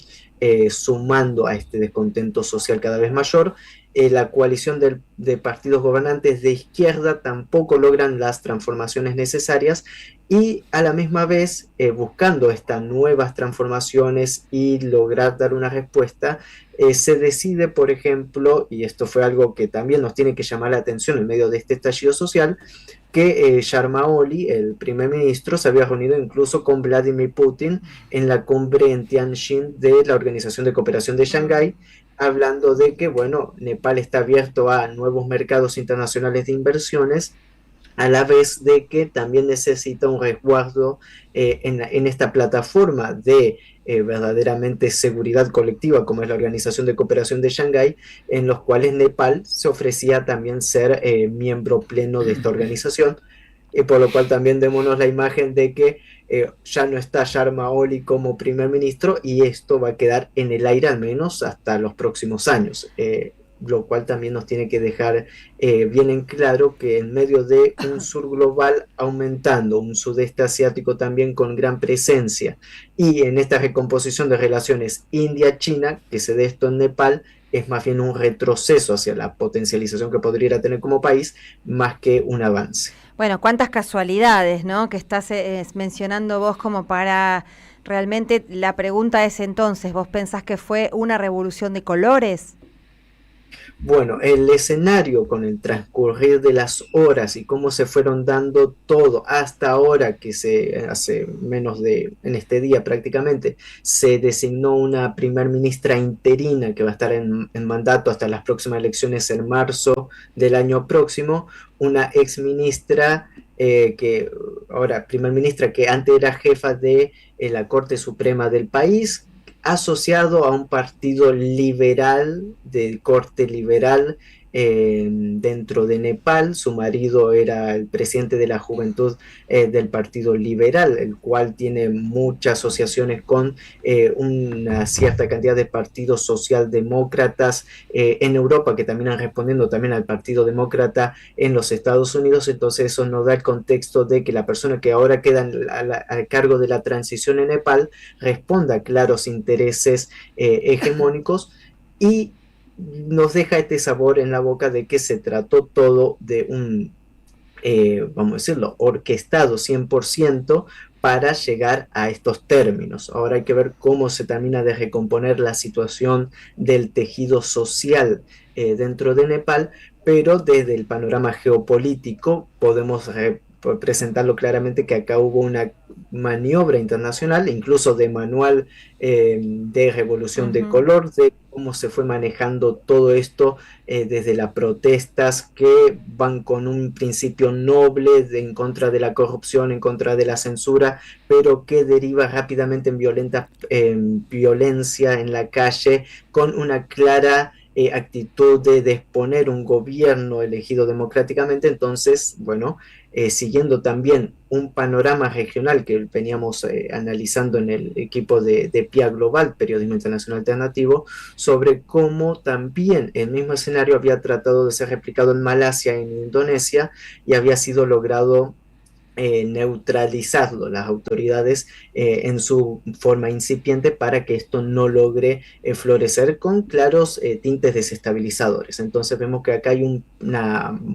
sumando a este descontento social cada vez mayor. La coalición de partidos gobernantes de izquierda tampoco logran las transformaciones necesarias y a la misma vez buscando estas nuevas transformaciones y lograr dar una respuesta, se decide, por ejemplo, y esto fue algo que también nos tiene que llamar la atención en medio de este estallido social, que Sharma Oli, el primer ministro, se había reunido incluso con Vladimir Putin en la cumbre en Tianjin de la Organización de Cooperación de Shanghái, hablando de que, bueno, Nepal está abierto a nuevos mercados internacionales de inversiones, a la vez de que también necesita un resguardo en esta plataforma de verdaderamente seguridad colectiva, como es la Organización de Cooperación de Shanghái, en los cuales Nepal se ofrecía también ser miembro pleno de esta organización, por lo cual también démonos la imagen de que ya no está Sharma Oli como primer ministro y esto va a quedar en el aire al menos hasta los próximos años. Lo cual también nos tiene que dejar bien en claro que en medio de un sur global aumentando, un sudeste asiático también con gran presencia, y en esta recomposición de relaciones India-China, que se dé esto en Nepal, es más bien un retroceso hacia la potencialización que podría tener como país, más que un avance. Bueno, cuántas casualidades, ¿no?, que estás mencionando vos como para... Realmente la pregunta es entonces, ¿vos pensás que fue una revolución de colores? Bueno, el escenario con el transcurrir de las horas y cómo se fueron dando todo hasta ahora, que se hace en este día prácticamente, se designó una primer ministra interina que va a estar en mandato hasta las próximas elecciones en marzo del año próximo, una ex ministra primer ministra que antes era jefa de la Corte Suprema del país, asociado a un partido liberal, de corte liberal, dentro de Nepal. Su marido era el presidente de la juventud del Partido Liberal, el cual tiene muchas asociaciones con una cierta cantidad de partidos socialdemócratas en Europa, que terminan respondiendo también al Partido Demócrata en los Estados Unidos. Entonces eso nos da el contexto de que la persona que ahora queda al cargo de la transición en Nepal responda a claros intereses hegemónicos, y nos deja este sabor en la boca de que se trató todo de un, vamos a decirlo, orquestado 100% para llegar a estos términos. Ahora hay que ver cómo se termina de recomponer la situación del tejido social dentro de Nepal, pero desde el panorama geopolítico podemos por presentarlo claramente que acá hubo una maniobra internacional, incluso de manual de revolución de color, de cómo se fue manejando todo esto desde las protestas que van con un principio noble en contra de la corrupción, en contra de la censura, pero que deriva rápidamente en violencia en la calle, con una clara actitud de exponer un gobierno elegido democráticamente. Entonces, bueno, siguiendo también un panorama regional que veníamos analizando en el equipo de PIA Global, Periodismo Internacional Alternativo, sobre cómo también el mismo escenario había tratado de ser replicado en Malasia, en Indonesia, y había sido logrado neutralizarlo las autoridades en su forma incipiente para que esto no logre florecer con claros tintes desestabilizadores. Entonces vemos que acá hay un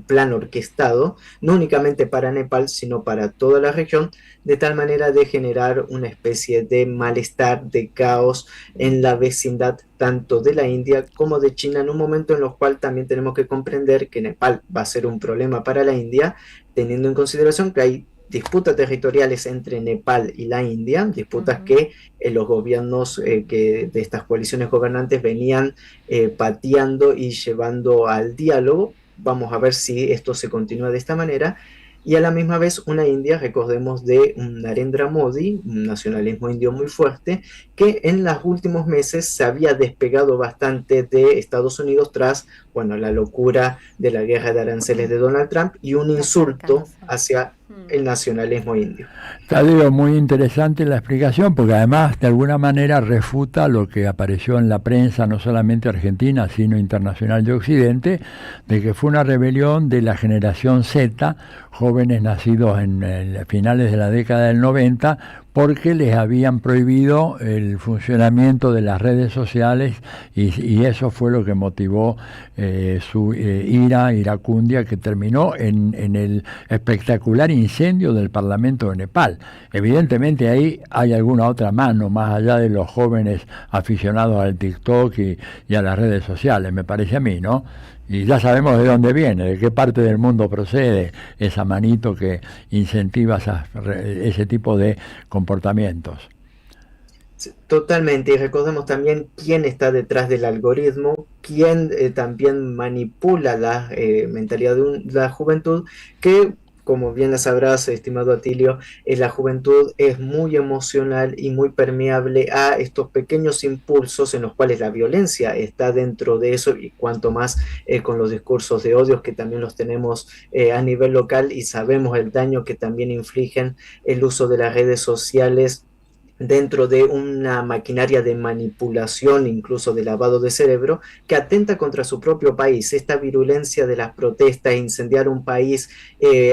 plan orquestado, no únicamente para Nepal, sino para toda la región, de tal manera de generar una especie de malestar, de caos en la vecindad tanto de la India como de China, en un momento en el cual también tenemos que comprender que Nepal va a ser un problema para la India, teniendo en consideración que hay disputas territoriales entre Nepal y la India, disputas que los gobiernos de estas coaliciones gobernantes venían pateando y llevando al diálogo. Vamos a ver si esto se continúa de esta manera. Y a la misma vez una India, recordemos, de un Narendra Modi, un nacionalismo indio muy fuerte, que en los últimos meses se había despegado bastante de Estados Unidos tras, bueno, la locura de la guerra de aranceles de Donald Trump y un insulto hacia el nacionalismo indio. Tadeo, muy interesante la explicación, porque además de alguna manera refuta lo que apareció en la prensa, no solamente argentina, sino internacional de Occidente, de que fue una rebelión de la generación Z, jóvenes nacidos en finales de la década del 90, porque les habían prohibido el funcionamiento de las redes sociales y eso fue lo que motivó su ira iracundia, que terminó en el espectacular incendio del Parlamento de Nepal. Evidentemente ahí hay alguna otra mano, más allá de los jóvenes aficionados al TikTok y a las redes sociales, me parece a mí, ¿no? Y ya sabemos de dónde viene, de qué parte del mundo procede esa manito que incentiva ese tipo de comportamientos. Totalmente, y recordemos también quién está detrás del algoritmo, quién también manipula la mentalidad de la juventud, que, como bien la sabrás, estimado Atilio, la juventud es muy emocional y muy permeable a estos pequeños impulsos en los cuales la violencia está dentro de eso, y cuanto más con los discursos de odios que también los tenemos a nivel local, y sabemos el daño que también infligen el uso de las redes sociales dentro de una maquinaria de manipulación, incluso de lavado de cerebro, que atenta contra su propio país. Esta virulencia de las protestas, incendiar un país,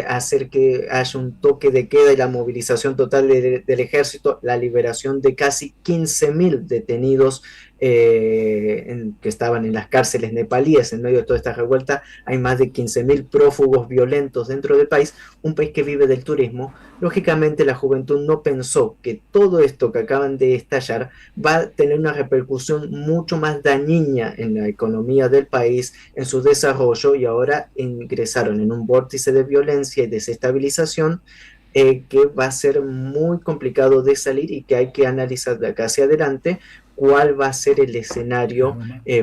hacer que haya un toque de queda y la movilización total del ejército, la liberación de casi 15.000 detenidos que estaban en las cárceles nepalíes en medio de toda esta revuelta. Hay más de 15.000 prófugos violentos dentro del país, un país que vive del turismo. Lógicamente la juventud no pensó que todo esto que acaban de estallar va a tener una repercusión mucho más dañina en la economía del país, en su desarrollo, y ahora ingresaron en un vórtice de violencia y desestabilización que va a ser muy complicado de salir, y que hay que analizar de acá hacia adelante cuál va a ser el escenario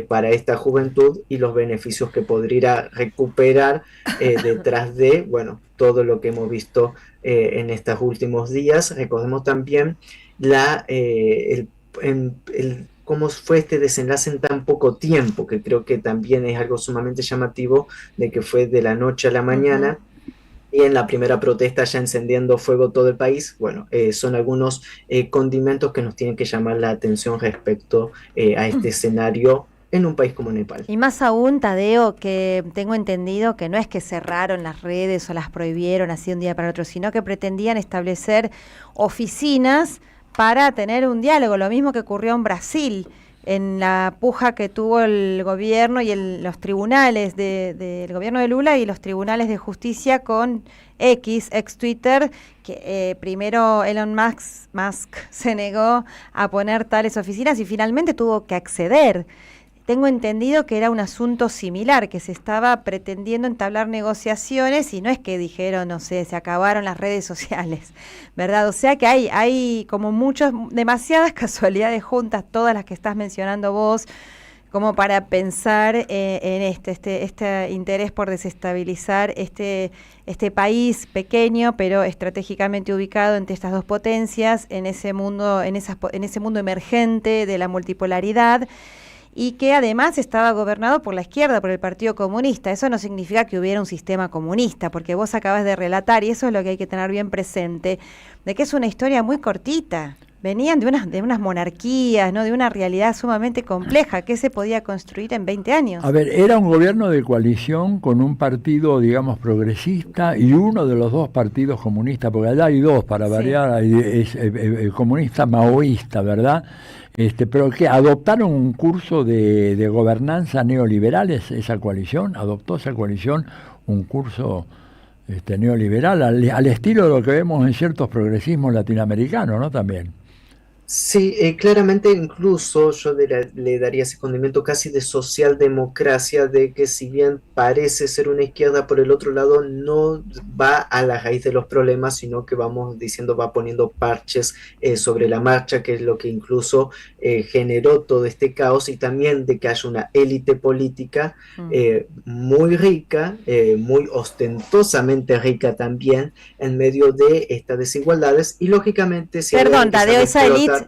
para esta juventud y los beneficios que podría recuperar detrás de, bueno, todo lo que hemos visto en estos últimos días. Recordemos también cómo fue este desenlace en tan poco tiempo, que creo que también es algo sumamente llamativo, de que fue de la noche a la mañana. Y en la primera protesta ya encendiendo fuego todo el país. Bueno, son algunos condimentos que nos tienen que llamar la atención respecto a este escenario en un país como Nepal. Y más aún, Tadeo, que tengo entendido que no es que cerraron las redes o las prohibieron así de un día para otro, sino que pretendían establecer oficinas para tener un diálogo, lo mismo que ocurrió en Brasil, en la puja que tuvo el gobierno y los tribunales del gobierno de Lula y los tribunales de justicia con ex Twitter, que primero Elon Musk se negó a poner tales oficinas y finalmente tuvo que acceder. tengo entendido que era un asunto similar, que se estaba pretendiendo entablar negociaciones y no es que dijeron, no sé, se acabaron las redes sociales, ¿verdad? O sea que hay como demasiadas casualidades juntas, todas las que estás mencionando vos, como para pensar en este interés por desestabilizar este país pequeño, pero estratégicamente ubicado entre estas dos potencias, en ese mundo emergente de la multipolaridad, y que además estaba gobernado por la izquierda, por el Partido Comunista. Eso no significa que hubiera un sistema comunista, porque vos acabas de relatar, y eso es lo que hay que tener bien presente, de que es una historia muy cortita. Venían de unas monarquías, ¿no? De una realidad sumamente compleja que se podía construir en 20 años. A ver, era un gobierno de coalición con un partido, digamos, progresista y uno de los dos partidos comunistas, porque allá hay dos, para variar, el comunista maoísta, ¿verdad? Pero que adoptaron un curso de gobernanza neoliberal, esa coalición, adoptó esa coalición un curso neoliberal, al estilo de lo que vemos en ciertos progresismos latinoamericanos, ¿no? También. Sí, claramente incluso yo le daría ese condimento casi de socialdemocracia, de que si bien parece ser una izquierda, por el otro lado no va a la raíz de los problemas, sino que vamos diciendo, va poniendo parches sobre la marcha, que es lo que incluso generó todo este caos, y también de que haya una élite política muy rica, muy ostentosamente rica también, en medio de estas desigualdades, y lógicamente... Perdón, Tadeo, esa élite...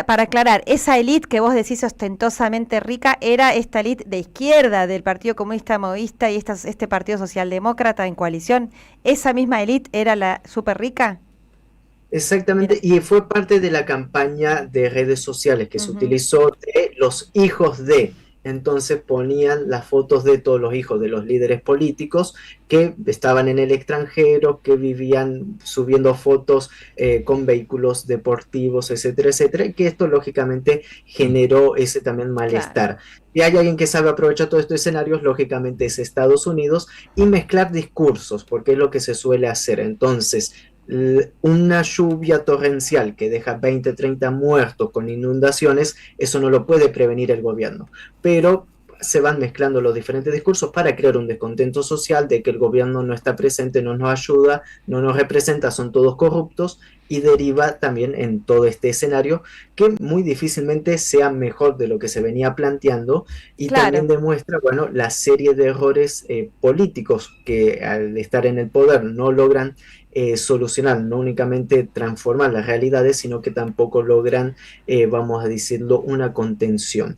para aclarar, esa élite que vos decís ostentosamente rica era esta élite de izquierda del Partido Comunista Maoísta y este Partido Socialdemócrata en coalición. ¿Esa misma élite era la súper rica? Exactamente, y fue parte de la campaña de redes sociales que se utilizó de los hijos de... Entonces ponían las fotos de todos los hijos de los líderes políticos que estaban en el extranjero, que vivían subiendo fotos con vehículos deportivos, etcétera, etcétera, y que esto lógicamente generó ese también malestar. Claro. Y hay alguien que sabe aprovechar todos estos escenarios, lógicamente es Estados Unidos, y mezclar discursos, porque es lo que se suele hacer. Entonces, una lluvia torrencial que deja 20, 30 muertos con inundaciones, eso no lo puede prevenir el gobierno, pero se van mezclando los diferentes discursos para crear un descontento social de que el gobierno no está presente, no nos ayuda, no nos representa, son todos corruptos, y deriva también en todo este escenario que muy difícilmente sea mejor de lo que se venía planteando, y también demuestra, bueno, la serie de errores políticos que al estar en el poder no logran solucionar, no únicamente transformar las realidades, sino que tampoco logran, vamos a decirlo, una contención.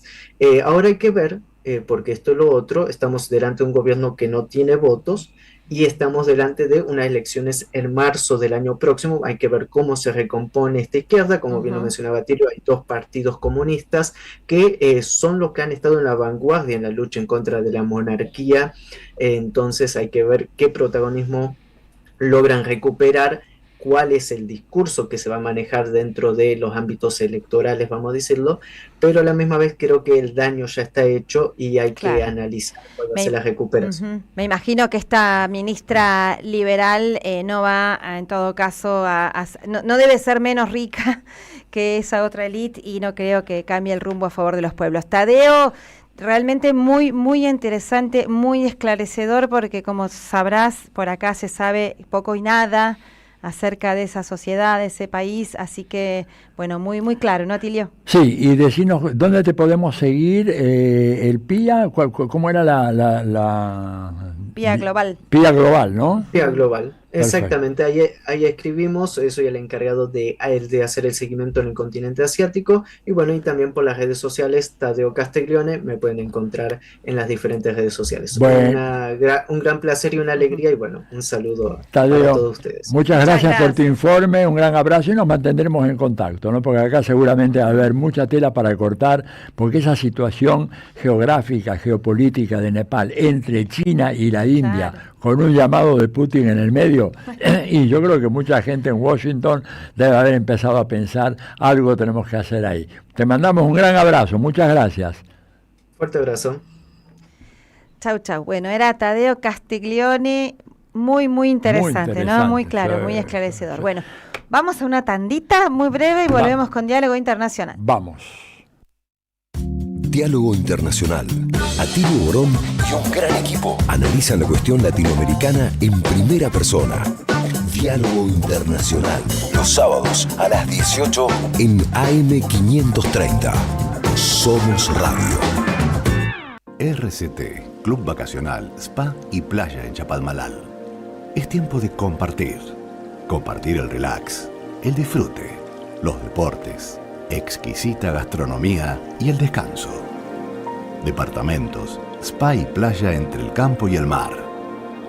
Ahora hay que ver, porque esto es lo otro, estamos delante de un gobierno que no tiene votos y estamos delante de unas elecciones en marzo del año próximo. Hay que ver cómo se recompone esta izquierda, como bien lo mencionaba Tilio, hay dos partidos comunistas que son los que han estado en la vanguardia en la lucha en contra de la monarquía, entonces hay que ver qué protagonismo logran recuperar, cuál es el discurso que se va a manejar dentro de los ámbitos electorales, vamos a decirlo, pero a la misma vez creo que el daño ya está hecho y hay que analizar cuál va a ser la recuperación. Me imagino que esta ministra liberal no va, en todo caso, no debe ser menos rica que esa otra élite, y no creo que cambie el rumbo a favor de los pueblos. Tadeo, realmente muy, muy interesante, muy esclarecedor, porque como sabrás, por acá se sabe poco y nada acerca de esa sociedad, de ese país, así que, bueno, muy, muy claro, ¿no, Tilio? Sí, y decinos, ¿dónde te podemos seguir? ¿El PIA? ¿Cómo era la PIA Global. PIA Global, ¿no? PIA Global. Exactamente, ahí escribimos, soy el encargado de hacer el seguimiento en el continente asiático, y bueno, y también por las redes sociales, Tadeo Castiglione, me pueden encontrar en las diferentes redes sociales. Bueno. Un gran placer y una alegría, y bueno, un saludo Tadeo, para todos ustedes. Muchas gracias por tu informe, un gran abrazo, y nos mantendremos en contacto, ¿no? Porque acá seguramente va a haber mucha tela para cortar, porque esa situación geográfica, geopolítica de Nepal entre China y la India, con un llamado de Putin en el medio, y yo creo que mucha gente en Washington debe haber empezado a pensar, algo tenemos que hacer ahí. Te mandamos un gran abrazo, muchas gracias. Fuerte abrazo. Chau, chau. Bueno, era Tadeo Castiglione, muy interesante, ¿no? Muy claro, muy esclarecedor. Bueno, vamos a una tandita muy breve y volvemos con Diálogo Internacional. Vamos. Diálogo Internacional. Atilio Borón y un gran equipo analizan la cuestión latinoamericana en primera persona. Diálogo Internacional. Los sábados a las 18 en AM530. Somos Radio. RCT, Club Vacacional, Spa y Playa en Chapalmalal. Es tiempo de compartir. Compartir el relax, el disfrute, los deportes, exquisita gastronomía y el descanso. Departamentos, spa y playa entre el campo y el mar.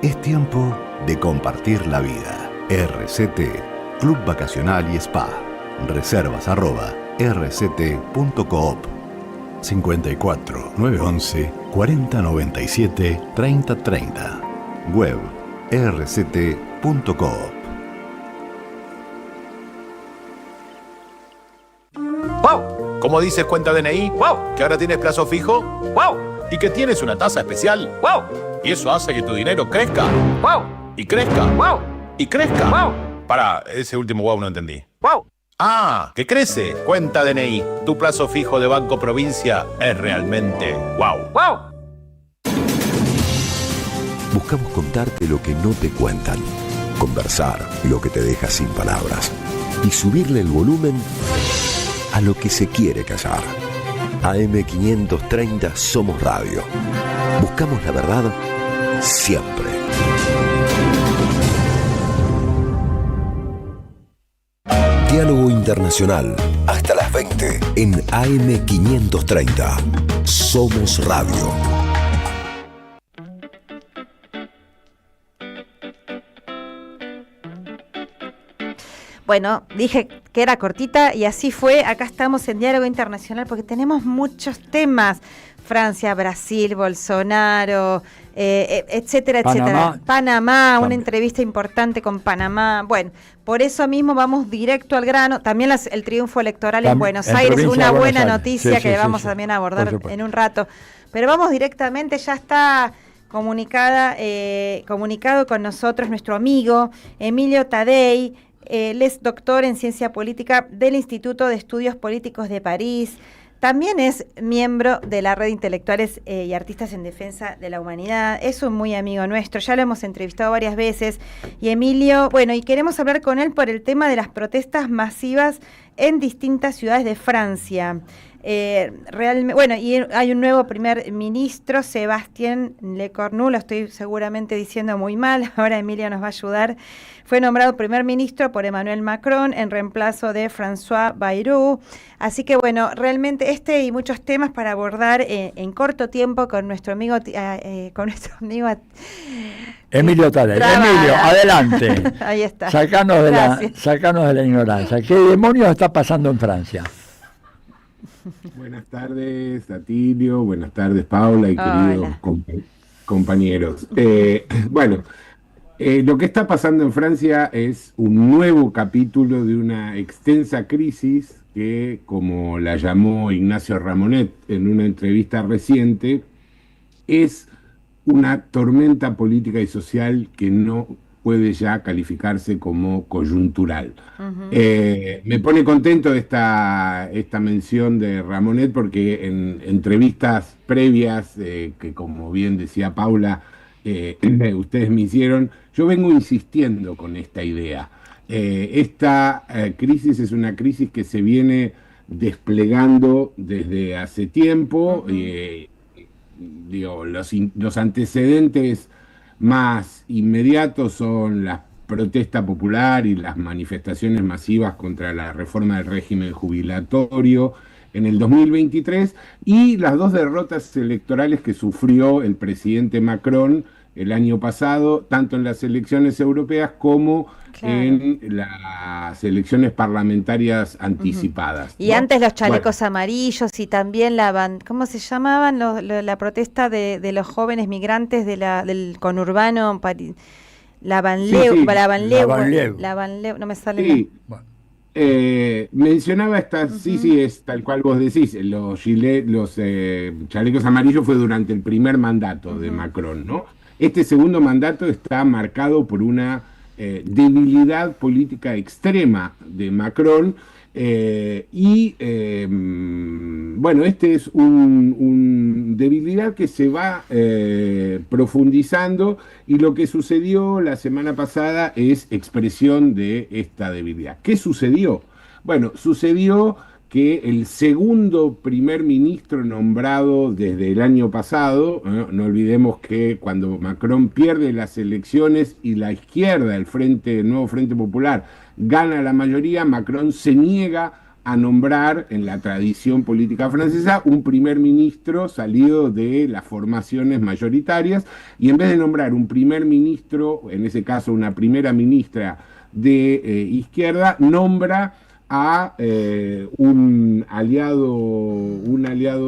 Es tiempo de compartir la vida. RCT, Club Vacacional y Spa. Reservas @rct.coop. 54 911 4097 3030. Web rct.coop. ¡Wow! ¿Cómo dices cuenta DNI? ¡Wow! ¿Que ahora tienes plazo fijo? ¡Wow! ¿Y que tienes una tasa especial? ¡Wow! Y eso hace que tu dinero crezca. ¡Wow! Y crezca. ¡Wow! Y crezca. ¡Wow! Pará, ese último wow no entendí. ¡Wow! ¡Ah! ¡Que crece! Cuenta DNI. Tu plazo fijo de Banco Provincia es realmente wow. ¡Wow! Buscamos contarte lo que no te cuentan, conversar lo que te deja sin palabras y subirle el volumen a lo que se quiere callar. AM530 Somos Radio. Buscamos la verdad siempre. Diálogo Internacional. Hasta las 20 en AM530. Somos Radio. Bueno, dije que era cortita y así fue. Acá estamos en Diálogo Internacional porque tenemos muchos temas. Francia, Brasil, Bolsonaro, etcétera, etcétera. Panamá, una entrevista importante con Panamá. Bueno, por eso mismo vamos directo al grano. También el triunfo electoral en Buenos Aires, una buena noticia que vamos también a abordar en un rato. Pero vamos directamente, ya está comunicado con nosotros nuestro amigo Emilio Taddei. Él es doctor en Ciencia Política del Instituto de Estudios Políticos de París. También es miembro de la Red de Intelectuales y Artistas en Defensa de la Humanidad. Es un muy amigo nuestro, ya lo hemos entrevistado varias veces. Y Emilio, bueno, y queremos hablar con él por el tema de las protestas masivas en distintas ciudades de Francia. Realmente, bueno, y hay un nuevo primer ministro, Sébastien Lecornu, lo estoy seguramente diciendo muy mal, ahora Emilio nos va a ayudar. Fue nombrado primer ministro por Emmanuel Macron en reemplazo de François Bayrou. Así que bueno, realmente y muchos temas para abordar en corto tiempo con nuestro amigo Emilio Taddei. Emilio, adelante. Ahí está. Sacanos de la ignorancia. ¿Qué demonios está pasando en Francia? Buenas tardes, Atilio. Buenas tardes, Paula y queridos compañeros. Lo que está pasando en Francia es un nuevo capítulo de una extensa crisis que, como la llamó Ignacio Ramonet en una entrevista reciente, es una tormenta política y social que no puede ya calificarse como coyuntural. Uh-huh. Me pone contento esta mención de Ramonet porque en entrevistas previas, que como bien decía Paula, ustedes me hicieron, yo vengo insistiendo con esta idea. Esta crisis es una crisis que se viene desplegando desde hace tiempo. Uh-huh. Los antecedentes más inmediatos son la protesta popular y las manifestaciones masivas contra la reforma del régimen jubilatorio en el 2023 y las dos derrotas electorales que sufrió el presidente Macron el año pasado, tanto en las elecciones europeas como en las elecciones parlamentarias anticipadas. Y antes los chalecos amarillos y también ¿cómo se llamaban? La protesta de los jóvenes migrantes del conurbano, la banlieue, no me sale mencionaba estas, es tal cual vos decís, los chalecos amarillos fue durante el primer mandato de Macron, ¿no? Este segundo mandato está marcado por una debilidad política extrema de Macron, Bueno, este es un debilidad que se va profundizando, y lo que sucedió la semana pasada es expresión de esta debilidad. ¿Qué sucedió? Bueno, sucedió que el segundo primer ministro nombrado desde el año pasado, no olvidemos que cuando Macron pierde las elecciones y la izquierda, el nuevo Frente Popular, gana la mayoría, Macron se niega a nombrar, en la tradición política francesa, un primer ministro salido de las formaciones mayoritarias, y en vez de nombrar un primer ministro, en ese caso una primera ministra de izquierda, nombra a un aliado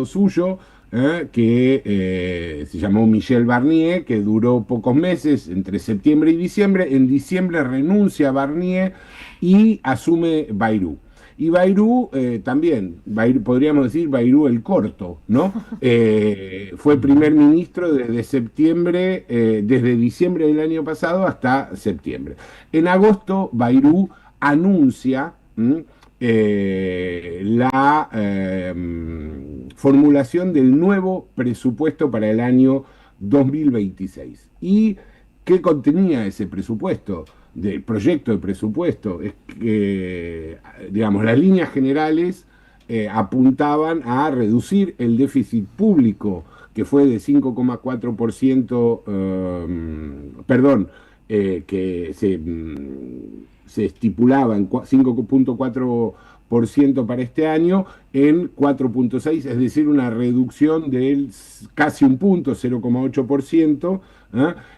suyo, que se llamó Michel Barnier, que duró pocos meses, entre septiembre y diciembre. En diciembre renuncia Barnier y asume Bayrou. Y Bayrou también, podríamos decir Bayrou el corto, ¿no? Fue primer ministro desde diciembre del año pasado hasta septiembre. En agosto, Bayrou anuncia la formulación del nuevo presupuesto para el año 2026. ¿Y qué contenía ese presupuesto? Del proyecto de presupuesto, es que, digamos, las líneas generales apuntaban a reducir el déficit público, que fue de 5,4%, que se estipulaba en 5,4% para este año, en 4,6%, es decir, una reducción del casi un punto, 0,8%,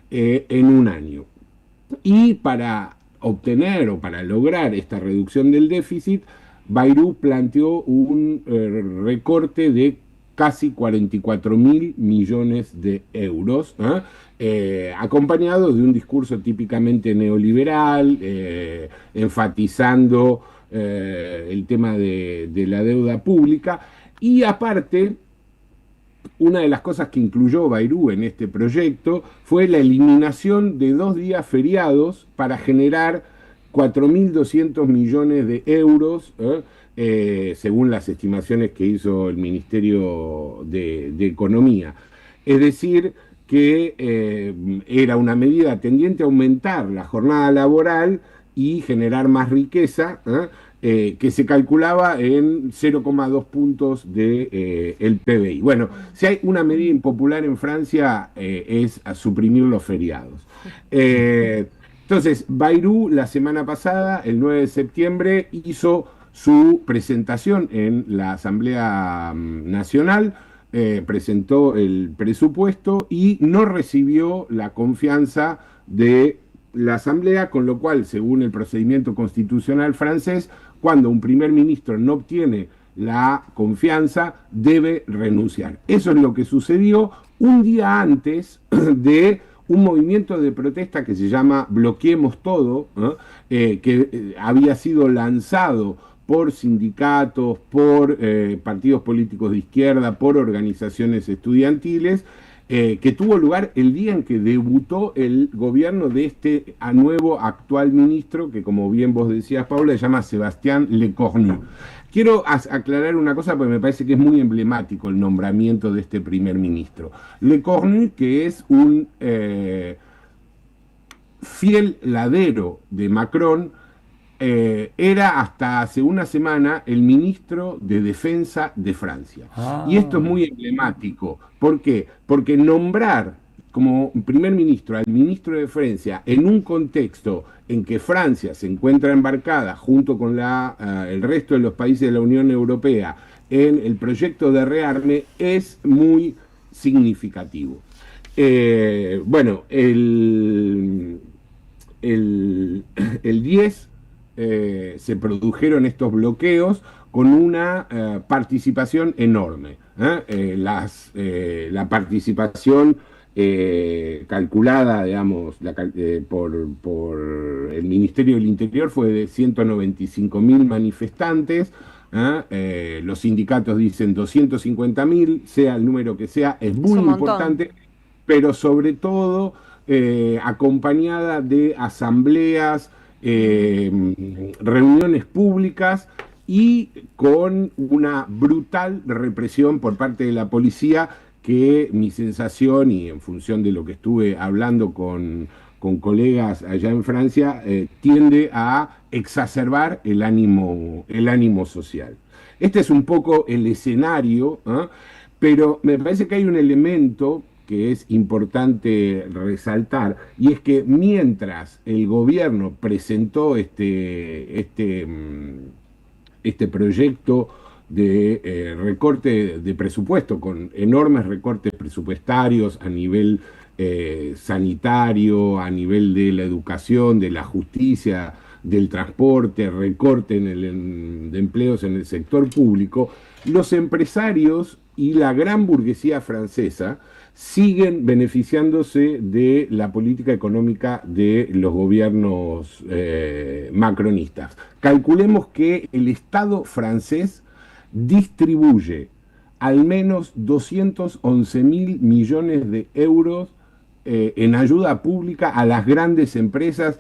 en un año. Y para obtener o para lograr esta reducción del déficit, Bayrou planteó un recorte de casi 44.000 millones de euros, acompañado de un discurso típicamente neoliberal, enfatizando el tema de la deuda pública. Y aparte, una de las cosas que incluyó Bayrou en este proyecto fue la eliminación de 2 días feriados para generar 4.200 millones de euros, según las estimaciones que hizo el Ministerio de Economía. Es decir, que era una medida tendiente a aumentar la jornada laboral y generar más riqueza, que se calculaba en 0,2 puntos del PBI. Bueno, si hay una medida impopular en Francia, es a suprimir los feriados. Entonces, Bayrou la semana pasada, el 9 de septiembre, hizo su presentación en la Asamblea Nacional, presentó el presupuesto y no recibió la confianza de la Asamblea, con lo cual, según el procedimiento constitucional francés, cuando un primer ministro no obtiene la confianza, debe renunciar. Eso es lo que sucedió un día antes de un movimiento de protesta que se llama Bloqueemos Todo, que había sido lanzado por sindicatos, por partidos políticos de izquierda, por organizaciones estudiantiles, que tuvo lugar el día en que debutó el gobierno de este nuevo actual ministro, que, como bien vos decías, Paula, se llama Sébastien Lecornu. Quiero aclarar una cosa porque me parece que es muy emblemático el nombramiento de este primer ministro. Lecornu, que es un fiel ladero de Macron, era hasta hace una semana el ministro de Defensa de Francia. Y esto es muy emblemático. ¿Por qué? Porque nombrar como primer ministro al ministro de Francia en un contexto en que Francia se encuentra embarcada junto con el resto de los países de la Unión Europea en el proyecto de rearme es muy significativo. Bueno, el 10 se produjeron estos bloqueos con una participación enorme. La participación calculada, digamos, por el Ministerio del Interior fue de 195.000 manifestantes. Los sindicatos dicen 250.000, sea el número que sea, es muy importante, pero sobre todo acompañada de asambleas, reuniones públicas y con una brutal represión por parte de la policía que mi sensación, y en función de lo que estuve hablando con colegas allá en Francia, tiende a exacerbar el ánimo social. Este es un poco el escenario, ¿eh? Pero me parece que hay un elemento que es importante resaltar, y es que mientras el gobierno presentó este proyecto de recorte de presupuesto, con enormes recortes presupuestarios a nivel sanitario, a nivel de la educación, de la justicia, del transporte, recorte de empleos en el sector público, los empresarios y la gran burguesía francesa siguen beneficiándose de la política económica de los gobiernos macronistas. Calculemos que el Estado francés distribuye al menos 211.000 millones de euros en ayuda pública a las grandes empresas,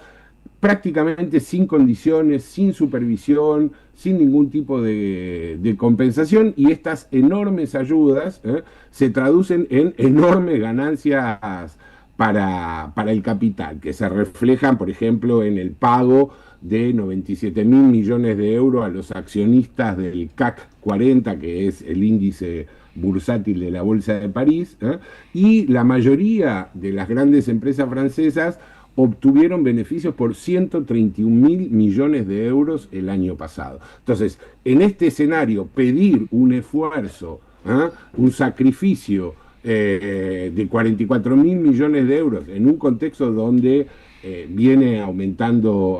prácticamente sin condiciones, sin supervisión, sin ningún tipo de compensación, y estas enormes ayudas se traducen en enormes ganancias para el capital, que se reflejan, por ejemplo, en el pago de 97.000 millones de euros a los accionistas del CAC 40, que es el índice bursátil de la Bolsa de París, y la mayoría de las grandes empresas francesas obtuvieron beneficios por 131.000 millones de euros el año pasado. Entonces, en este escenario, pedir un esfuerzo, un sacrificio de 44.000 millones de euros en un contexto donde viene aumentando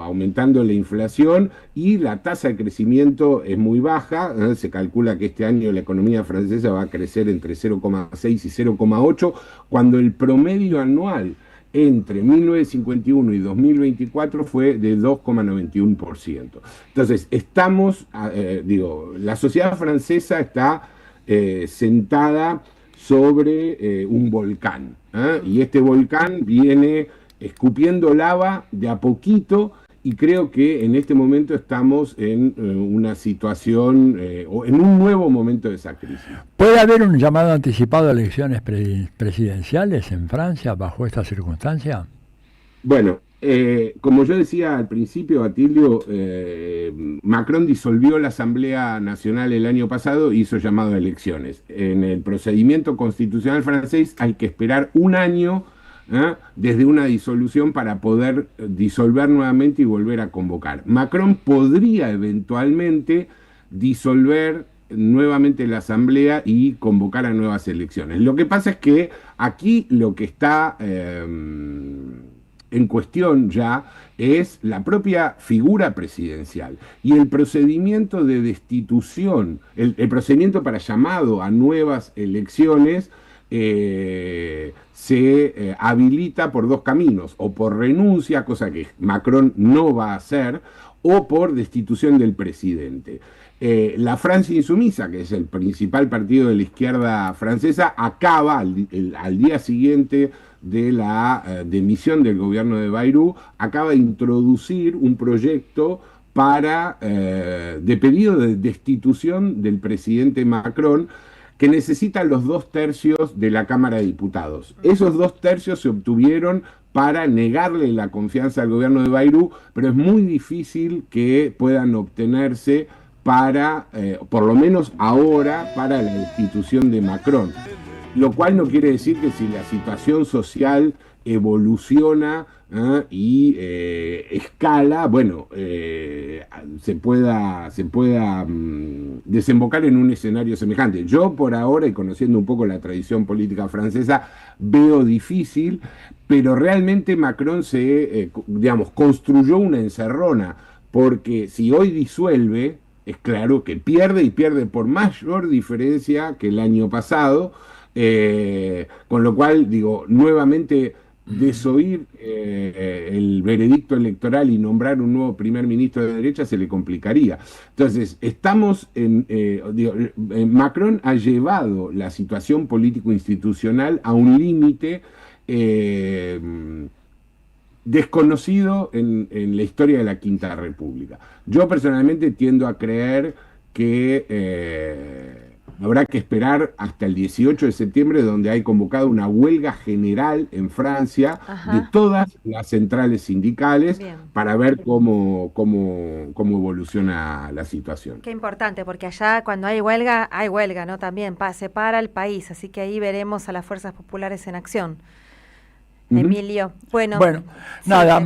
la inflación y la tasa de crecimiento es muy baja, se calcula que este año la economía francesa va a crecer entre 0,6 y 0,8, cuando el promedio anual entre 1951 y 2024 fue de 2,91%. Entonces, la sociedad francesa está sentada sobre un volcán, y este volcán viene escupiendo lava de a poquito, y creo que en este momento estamos en una situación o en un nuevo momento de esa crisis. ¿Puede haber un llamado anticipado a elecciones presidenciales en Francia bajo esta circunstancia? Bueno, como yo decía al principio, Atilio, Macron disolvió la Asamblea Nacional el año pasado e hizo llamado a elecciones. En el procedimiento constitucional francés hay que esperar un año desde una disolución para poder disolver nuevamente y volver a convocar. Macron podría eventualmente disolver nuevamente la asamblea y convocar a nuevas elecciones. Lo que pasa es que aquí lo que está en cuestión ya es la propia figura presidencial y el procedimiento de destitución, el procedimiento para llamado a nuevas elecciones se habilita por dos caminos, o por renuncia, cosa que Macron no va a hacer, o por destitución del presidente. La Francia Insumisa, que es el principal partido de la izquierda francesa, acaba al día siguiente de la demisión del gobierno de Bayrou, acaba de introducir un proyecto de pedido de destitución del presidente Macron, que necesita los 2/3 de la Cámara de Diputados. Esos 2/3 se obtuvieron para negarle la confianza al gobierno de Bayrou, pero es muy difícil que puedan obtenerse para, por lo menos ahora, para la destitución de Macron. Lo cual no quiere decir que si la situación social evoluciona y escala, bueno, se pueda desembocar en un escenario semejante. Yo por ahora, y conociendo un poco la tradición política francesa, veo difícil, pero realmente Macron construyó una encerrona, porque si hoy disuelve, es claro que pierde, y pierde por mayor diferencia que el año pasado, con lo cual, nuevamente desoír el veredicto electoral y nombrar un nuevo primer ministro de derecha se le complicaría. Entonces, estamos Macron ha llevado la situación político-institucional a un límite desconocido en la historia de la Quinta República. Yo personalmente tiendo a creer que habrá que esperar hasta el 18 de septiembre, donde hay convocado una huelga general en Francia de todas las centrales sindicales. Bien. Para ver cómo evoluciona la situación. Qué importante, porque allá cuando hay huelga, ¿no? También se para el país, así que ahí veremos a las fuerzas populares en acción. Emilio, bueno, nada,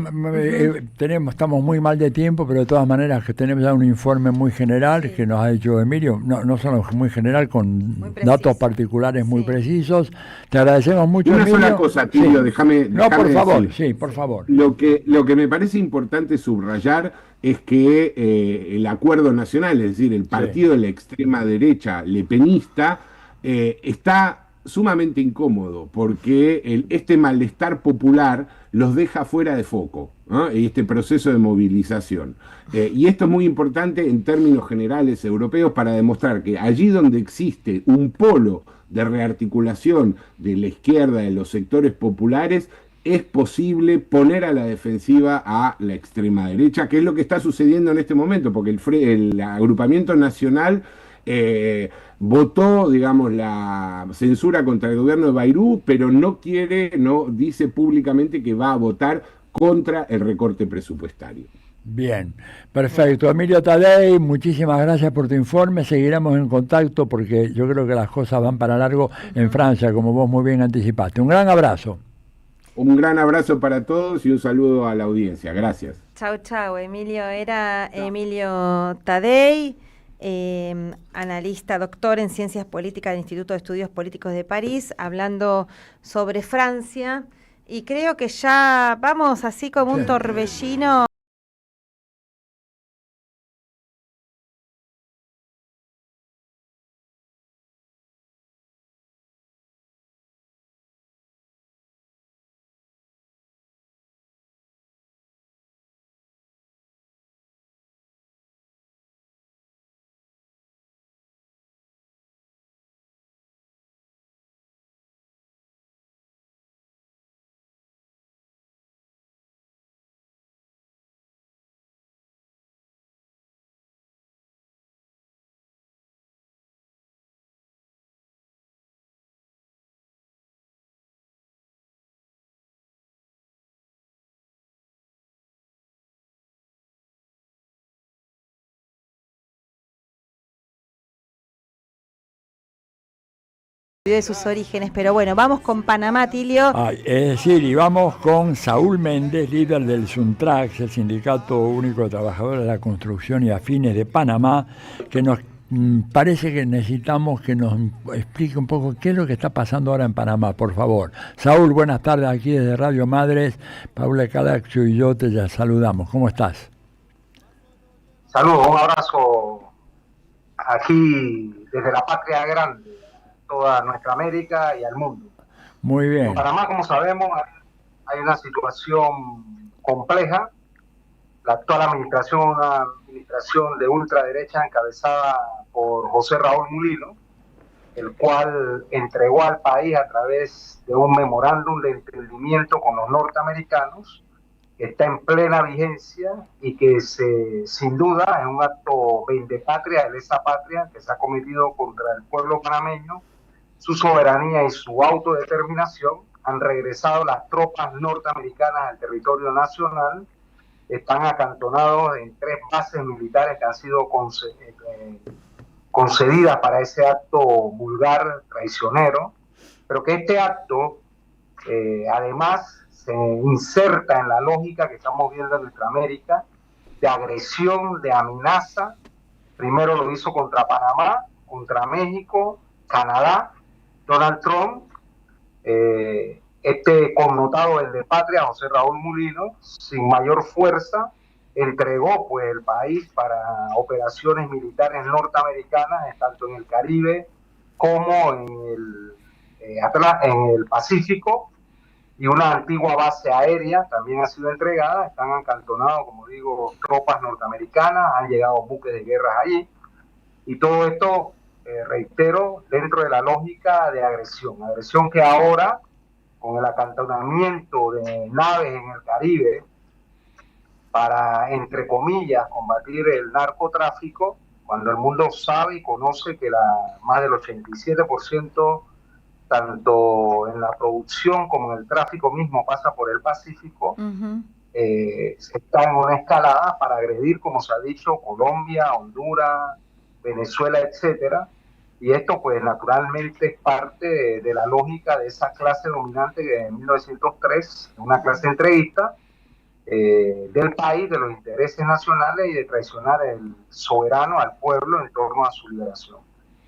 estamos muy mal de tiempo, pero de todas maneras que tenemos ya un informe muy general que nos ha hecho Emilio, no solo muy general, con datos particulares muy precisos. Te agradecemos mucho, Una Emilio. sola cosa, Tilio, déjame por favor, decir. sí, por favor. Lo que me parece importante subrayar es que el acuerdo nacional, es decir, el partido de la extrema derecha lepenista, está sumamente incómodo, porque este malestar popular los deja fuera de foco, ¿no? Este proceso de movilización. Y esto es muy importante en términos generales europeos para demostrar que allí donde existe un polo de rearticulación de la izquierda, de los sectores populares, es posible poner a la defensiva a la extrema derecha, que es lo que está sucediendo en este momento, porque el agrupamiento nacional votó, digamos, la censura contra el gobierno de Bayrou, pero no dice públicamente que va a votar contra el recorte presupuestario. Bien, perfecto. Emilio Taddei, muchísimas gracias por tu informe. Seguiremos en contacto porque yo creo que las cosas van para largo en Francia, como vos muy bien anticipaste. Un gran abrazo. Un gran abrazo para todos y un saludo a la audiencia. Gracias. Chau, Emilio. Era Emilio Taddei, analista, doctor en Ciencias Políticas del Instituto de Estudios Políticos de París, hablando sobre Francia. Y creo que ya vamos así como un torbellino. De sus orígenes, pero bueno, vamos con Panamá, Tilio. Y vamos con Saúl Méndez, líder del SUNTRAX, el Sindicato Único de Trabajadores de la Construcción y Afines de Panamá, que nos parece que necesitamos que nos explique un poco qué es lo que está pasando ahora en Panamá, por favor. Saúl, buenas tardes, aquí desde Radio Madres, Paula Calacho y yo te saludamos. ¿Cómo estás? Saludos, un abrazo aquí desde la Patria Grande, toda nuestra América y al mundo. Muy bien. En Panamá, como sabemos, hay una situación compleja. La actual administración, una administración de ultraderecha encabezada por José Raúl Mulino, el cual entregó al país a través de un memorándum de entendimiento con los norteamericanos, que está en plena vigencia y que sin duda es un acto vendepatria de lesa patria que se ha cometido contra el pueblo panameño, su soberanía y su autodeterminación. Han regresado las tropas norteamericanas al territorio nacional, están acantonados en 3 bases militares que han sido concedidas para ese acto vulgar, traicionero, pero que este acto además se inserta en la lógica que estamos viendo en nuestra América de agresión, de amenaza. Primero lo hizo contra Panamá, contra México, Canadá. Donald Trump, este connotado del de patria, José Raúl Mulino, sin mayor fuerza, entregó pues el país para operaciones militares norteamericanas, tanto en el Caribe como en el Pacífico, y una antigua base aérea también ha sido entregada. Están acantonados, como digo, tropas norteamericanas, han llegado buques de guerra allí, y todo esto, reitero, dentro de la lógica de agresión que ahora, con el acantonamiento de naves en el Caribe para, entre comillas, combatir el narcotráfico, cuando el mundo sabe y conoce que más del 87%, tanto en la producción como en el tráfico mismo, pasa por el Pacífico, se está en una escalada para agredir, como se ha dicho, Colombia, Honduras, Venezuela, etcétera. Y esto, pues, naturalmente es parte de la lógica de esa clase dominante que en 1903, una clase entreguista del país, de los intereses nacionales y de traicionar el soberano al pueblo en torno a su liberación.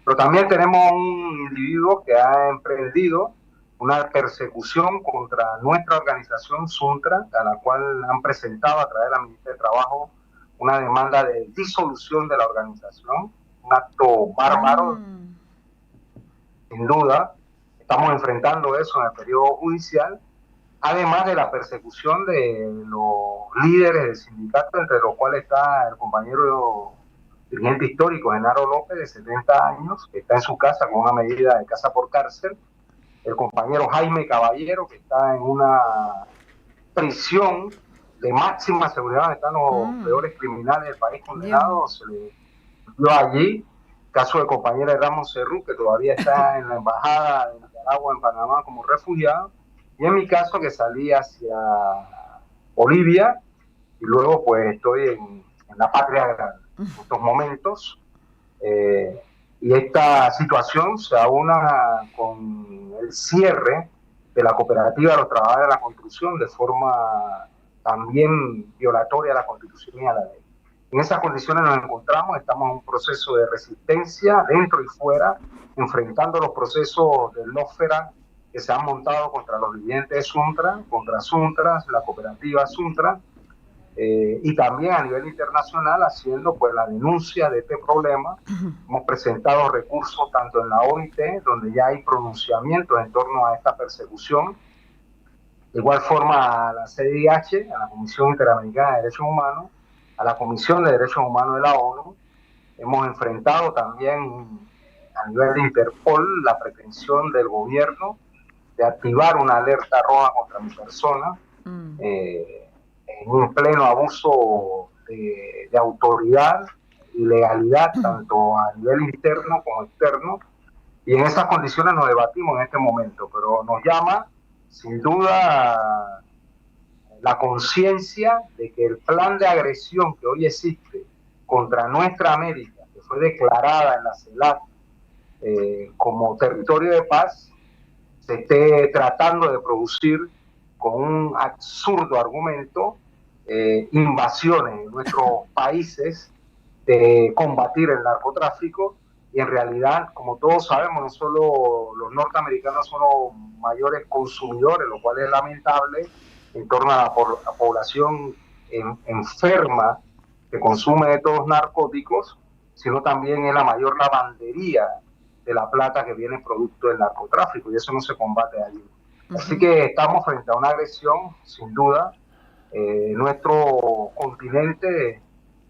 Pero también tenemos un individuo que ha emprendido una persecución contra nuestra organización Suntra, a la cual han presentado a través de la Ministra de Trabajo una demanda de disolución de la organización, un acto bárbaro, sin duda. Estamos enfrentando eso en el periodo judicial, además de la persecución de los líderes del sindicato, entre los cuales está el compañero dirigente histórico Genaro López, de 70 años, que está en su casa con una medida de casa por cárcel, el compañero Jaime Caballero, que está en una prisión de máxima seguridad, donde están los peores criminales del país condenados, se le dio allí. Caso del compañero Ramos Cerrú, que todavía está en la embajada de Nicaragua en Panamá como refugiado, y en mi caso, que salí hacia Bolivia, y luego pues estoy en la patria grande en estos momentos, y esta situación se aúna con el cierre de la cooperativa de los trabajadores de la construcción de forma también violatoria a la Constitución y a la ley. En esas condiciones nos encontramos, estamos en un proceso de resistencia dentro y fuera, enfrentando los procesos del Lósfera que se han montado contra los dirigentes de Suntra, contra Suntra, la cooperativa Suntra, y también a nivel internacional haciendo pues la denuncia de este problema. Hemos presentado recursos tanto en la OIT, donde ya hay pronunciamientos en torno a esta persecución, de igual forma a la CIDH, a la Comisión Interamericana de Derechos Humanos, a la Comisión de Derechos Humanos de la ONU. Hemos enfrentado también a nivel de Interpol la pretensión del gobierno de activar una alerta roja contra mi persona, en un pleno abuso de autoridad y legalidad, tanto a nivel interno como externo, y en esas condiciones nos debatimos en este momento, pero nos llama sin duda la conciencia de que el plan de agresión que hoy existe contra nuestra América, que fue declarada en la CELAC como territorio de paz, se esté tratando de producir con un absurdo argumento invasiones en nuestros países, de combatir el narcotráfico, y en realidad, como todos sabemos, no solo los norteamericanos son los mayores consumidores, lo cual es lamentable, en torno a la población enferma que consume de estos narcóticos, sino también es la mayor lavandería de la plata que viene producto del narcotráfico, y eso no se combate allí. Así que estamos frente a una agresión, sin duda, nuestro continente,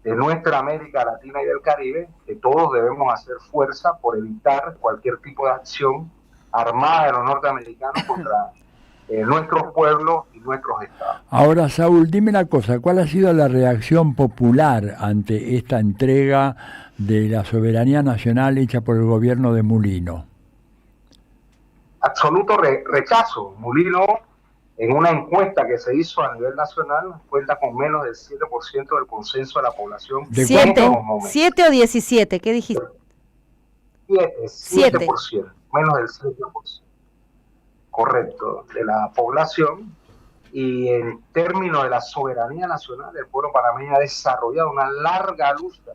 de nuestra América Latina y del Caribe, que todos debemos hacer fuerza por evitar cualquier tipo de acción armada de los norteamericanos contra nuestros pueblos y nuestros estados. Ahora, Saúl, dime una cosa, ¿cuál ha sido la reacción popular ante esta entrega de la soberanía nacional hecha por el gobierno de Mulino? Absoluto rechazo. Mulino, en una encuesta que se hizo a nivel nacional, cuenta con menos del 7% del consenso de la población. ¿7 o 17? ¿Qué dijiste? 7%, menos del 7%. Correcto, de la población. Y en términos de la soberanía nacional, el pueblo panameño ha desarrollado una larga lucha,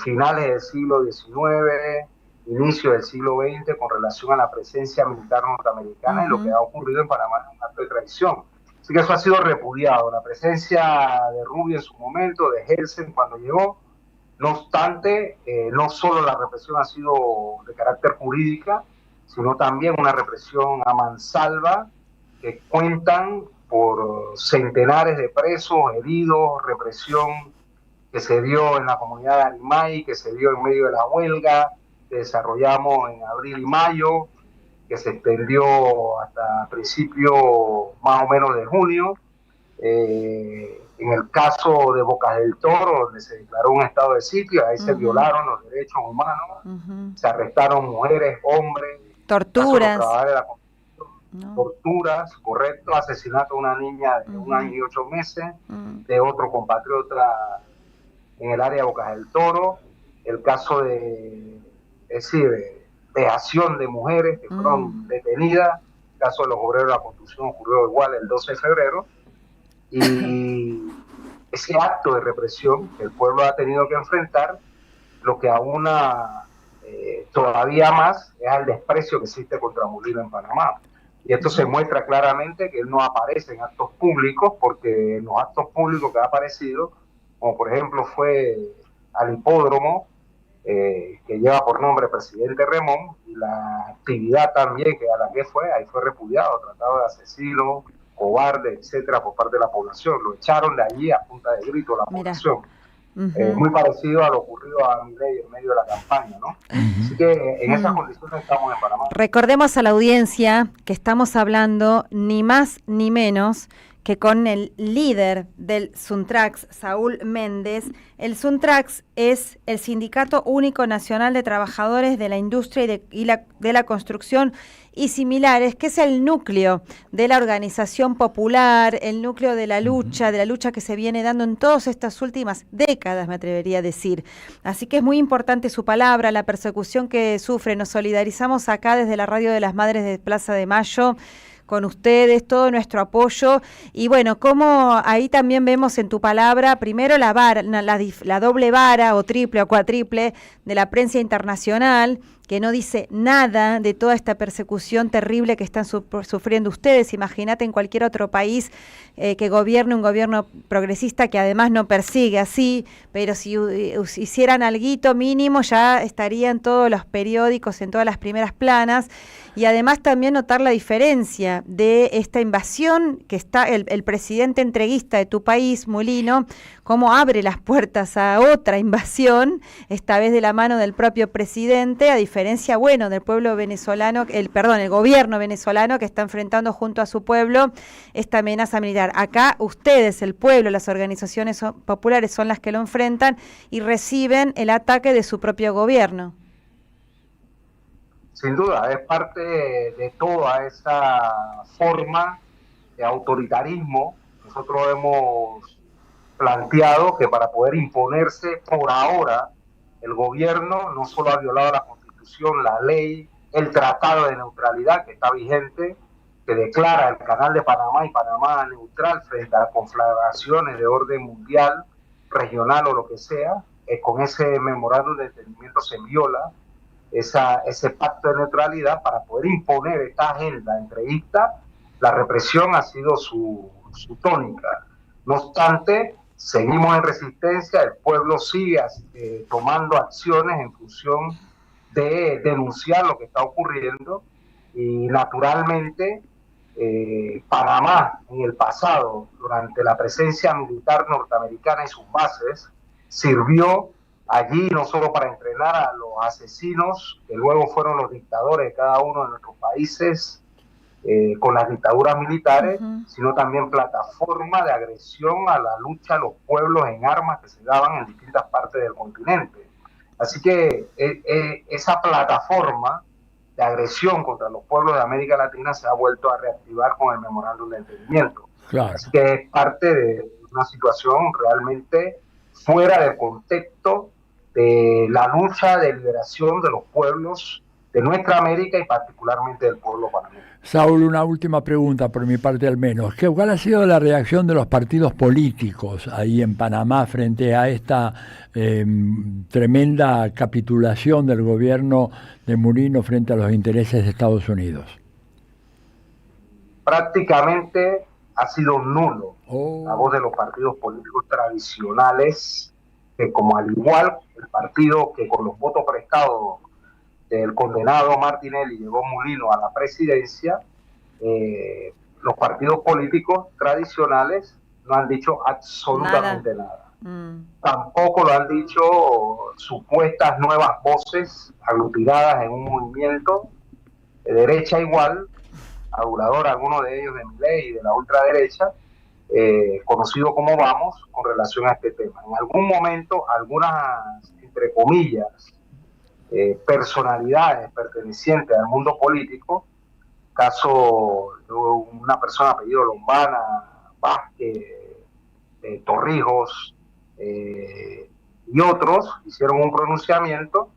finales del siglo XIX, inicio del siglo XX, con relación a la presencia militar norteamericana, y lo que ha ocurrido en Panamá es un acto de traición. Así que eso ha sido repudiado. La presencia de Rubio en su momento, de Helsen cuando llegó. No obstante, no solo la represión ha sido de carácter jurídica, sino también una represión a mansalva, que cuentan por centenares de presos, heridos, represión que se dio en la comunidad de Arimay, que se dio en medio de la huelga que desarrollamos en abril y mayo, que se extendió hasta principios más o menos de junio. En el caso de Bocas del Toro, donde se declaró un estado de sitio, ahí se violaron los derechos humanos, se arrestaron mujeres, hombres, torturas, torturas, correcto, asesinato de una niña de 1 año y 8 meses, de otro compatriota en el área de Bocas del Toro, el caso de vejación de mujeres que fueron detenidas, el caso de los obreros de la construcción ocurrió igual el 12 de febrero, y ese acto de represión que el pueblo ha tenido que enfrentar, lo que aúna todavía más es el desprecio que existe contra Mulino en Panamá. Y esto se muestra claramente que él no aparece en actos públicos, porque en los actos públicos que ha aparecido, como por ejemplo fue al hipódromo, que lleva por nombre Presidente Remón, y la actividad también que a la que fue, ahí fue repudiado, tratado de asesino, cobarde, etcétera, por parte de la población. Lo echaron de allí a punta de grito la población. Muy parecido a lo ocurrido a Milei en medio de la campaña, ¿no? Así que en esas condiciones estamos en Panamá. Recordemos a la audiencia que estamos hablando ni más ni menos que con el líder del Suntrax, Saúl Méndez. El Suntrax es el Sindicato Único Nacional de Trabajadores de la Industria de la Construcción y similares, que es el núcleo de la organización popular, el núcleo de la lucha que se viene dando en todas estas últimas décadas, me atrevería a decir. Así que es muy importante su palabra, la persecución que sufre. Nos solidarizamos acá desde la Radio de las Madres de Plaza de Mayo, con ustedes, todo nuestro apoyo. Y bueno, como ahí también vemos en tu palabra, primero la vara, la doble vara o triple o cuatriple de la prensa internacional, que no dice nada de toda esta persecución terrible que están sufriendo ustedes. Imagínate en cualquier otro país que gobierne un gobierno progresista que además no persigue así, pero si hicieran alguito mínimo ya estarían todos los periódicos en todas las primeras planas. Y además también notar la diferencia de esta invasión que está el presidente entreguista de tu país, Mulino, cómo abre las puertas a otra invasión, esta vez de la mano del propio presidente, a diferencia, bueno, del pueblo venezolano, el gobierno venezolano que está enfrentando junto a su pueblo esta amenaza militar. Acá ustedes, el pueblo, las organizaciones populares son las que lo enfrentan y reciben el ataque de su propio gobierno. Sin duda, es parte de toda esa forma de autoritarismo. Nosotros hemos planteado que para poder imponerse por ahora, el gobierno no solo ha violado la Constitución, la ley, el Tratado de Neutralidad que está vigente, que declara el Canal de Panamá y Panamá neutral frente a conflagraciones de orden mundial, regional o lo que sea. Con ese memorándum de entendimiento se viola ese pacto de neutralidad para poder imponer esta agenda entreguista. La represión ha sido su tónica. No obstante, seguimos en resistencia, el pueblo sigue tomando acciones en función de denunciar lo que está ocurriendo, y naturalmente Panamá en el pasado, durante la presencia militar norteamericana y sus bases, sirvió allí no solo para entrenar a los asesinos, que luego fueron los dictadores de cada uno de nuestros países con las dictaduras militares, sino también plataforma de agresión a la lucha de los pueblos en armas que se daban en distintas partes del continente. Así que esa plataforma de agresión contra los pueblos de América Latina se ha vuelto a reactivar con el memorándum de entendimiento. Claro. Así que es parte de una situación realmente fuera del contexto de la lucha de liberación de los pueblos de nuestra América y particularmente del pueblo panameño. Saúl, una última pregunta por mi parte al menos. ¿Cuál ha sido la reacción de los partidos políticos ahí en Panamá frente a esta tremenda capitulación del gobierno de Mulino frente a los intereses de Estados Unidos? Prácticamente ha sido nulo la voz de los partidos políticos tradicionales, que como al igual el partido que con los votos prestados del condenado Martinelli llevó Mulino a la presidencia, los partidos políticos tradicionales no han dicho absolutamente nada. Tampoco lo han dicho supuestas nuevas voces aglutinadas en un movimiento derecha igual, adulador, algunos de ellos de Milei y de la ultraderecha, conocido como Vamos, con relación a este tema. En algún momento, algunas, entre comillas, personalidades pertenecientes al mundo político, caso de una persona apellido Lombana, Vázquez, Torrijos y otros, hicieron un pronunciamiento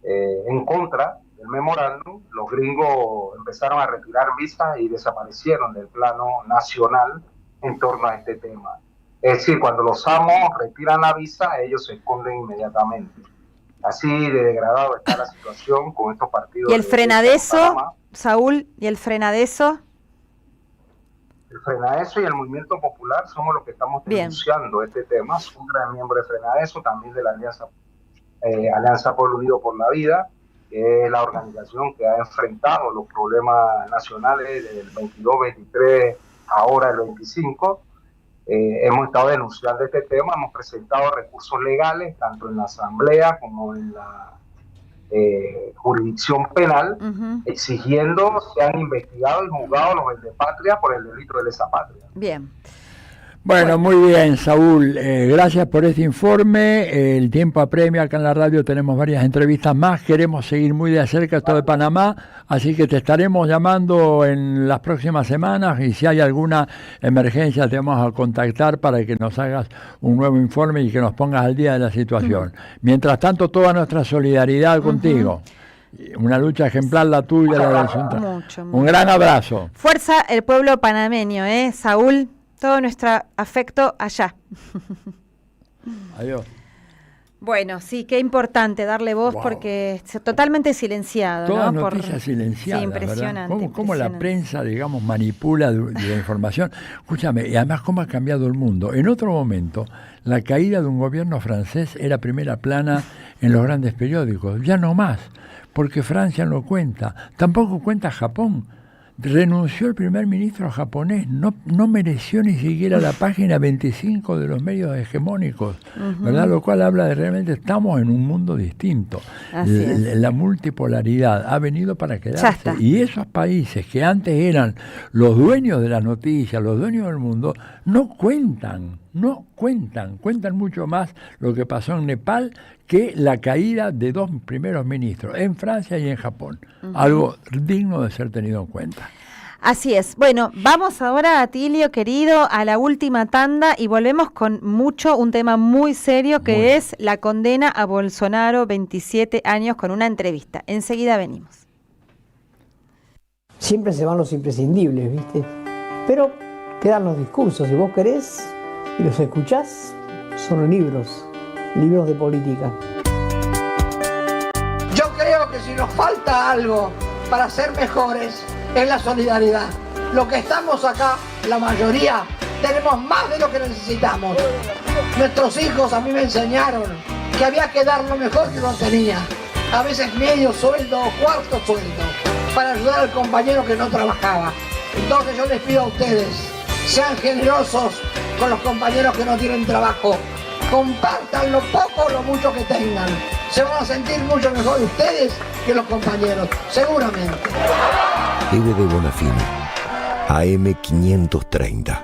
en contra del memorándum. Los gringos empezaron a retirar visas y desaparecieron del plano nacional en torno a este tema. Es decir, cuando los amos retiran la visa, ellos se esconden inmediatamente. Así de degradado está la situación con estos partidos. ¿Y el frenadeso, Saúl? ¿Y el frenadeso? El Frenadeso y el Movimiento Popular somos los que estamos denunciando este tema. Soy un gran miembro de Frenadeso, también de la Alianza Pueblo Unido por la Vida, que es la organización que ha enfrentado los problemas nacionales del 22, 23, ahora el 25. Hemos estado denunciando este tema, hemos presentado recursos legales, tanto en la Asamblea como en la jurisdicción penal, exigiendo sean investigados y juzgados los vendepatria por el delito de lesa patria. Bien. Bueno, muy bien, Saúl. Gracias por este informe. El tiempo apremia. Acá en la radio tenemos varias entrevistas más. Queremos seguir muy de cerca esto de Panamá, así que te estaremos llamando en las próximas semanas y si hay alguna emergencia te vamos a contactar para que nos hagas un nuevo informe y que nos pongas al día de la situación. Mientras tanto, toda nuestra solidaridad contigo. Una lucha ejemplar la tuya, la del Asunto. Un gran abrazo. Fuerza el pueblo panameño, Saúl. Todo nuestro afecto allá. Adiós. Bueno, sí, qué importante darle voz porque es totalmente silenciado. Todas noticias silenciadas, sí, impresionante. ¿Cómo la prensa, digamos, manipula de la información? Escúchame, y además cómo ha cambiado el mundo. En otro momento, la caída de un gobierno francés era primera plana en los grandes periódicos. Ya no más, porque Francia no cuenta. Tampoco cuenta Japón. Renunció el primer ministro japonés, no mereció ni siquiera la página 25 de los medios hegemónicos, ¿verdad? Lo cual habla de realmente estamos en un mundo distinto. La multipolaridad ha venido para quedarse. Y esos países que antes eran los dueños de las noticias, los dueños del mundo, no cuentan mucho más lo que pasó en Nepal que la caída de dos primeros ministros, en Francia y en Japón. Algo digno de ser tenido en cuenta. Así es. Bueno, vamos ahora, Atilio, querido, a la última tanda y volvemos con un tema muy serio que es la condena a Bolsonaro, 27 años, con una entrevista. Enseguida venimos. Siempre se van los imprescindibles, ¿viste? Pero quedan los discursos, si vos querés y los escuchás, son libros de política. Yo creo que si nos falta algo para ser mejores es la solidaridad. Los que estamos acá, la mayoría, tenemos más de lo que necesitamos. Nuestros hijos a mí me enseñaron que había que dar lo mejor que uno tenía. A veces medio sueldo o cuarto sueldo para ayudar al compañero que no trabajaba. Entonces yo les pido a ustedes, sean generosos con los compañeros que no tienen trabajo. Compartan lo poco o lo mucho que tengan. Se van a sentir mucho mejor ustedes que los compañeros, seguramente. EBE de Bonafini, AM 530.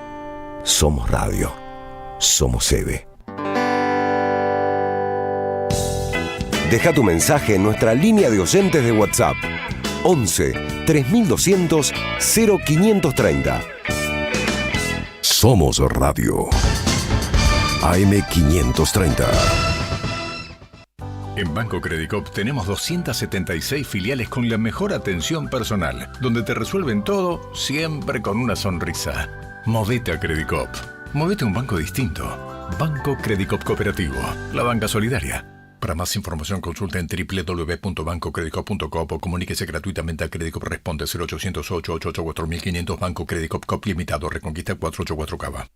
Somos radio. Somos EBE. Deja tu mensaje en nuestra línea de oyentes de WhatsApp. 11 3200 0530. Somos radio. AM 530. En Banco Credicop tenemos 276 filiales con la mejor atención personal, donde te resuelven todo siempre con una sonrisa. Movete a Credicop. Movete a un banco distinto. Banco Credicop Cooperativo. La banca solidaria. Para más información consulta en www.bancocredicop.com o comuníquese gratuitamente a Credicop. Responde 0800-888-4500. Banco Credicop Cop Limitado. Reconquista 484 Cava.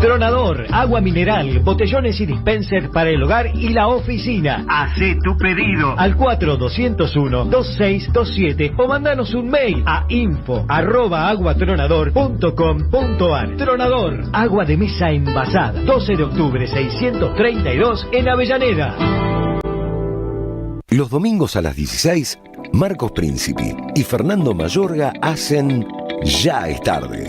Tronador, agua mineral, botellones y dispenser para el hogar y la oficina. Hacé tu pedido al 4201-2627 o mandanos un mail a info@aguatronador.com.ar. Tronador, agua de mesa envasada. 12 de octubre 632 en Avellaneda. Los domingos a las 16, Marcos Príncipe y Fernando Mayorga hacen Ya es tarde.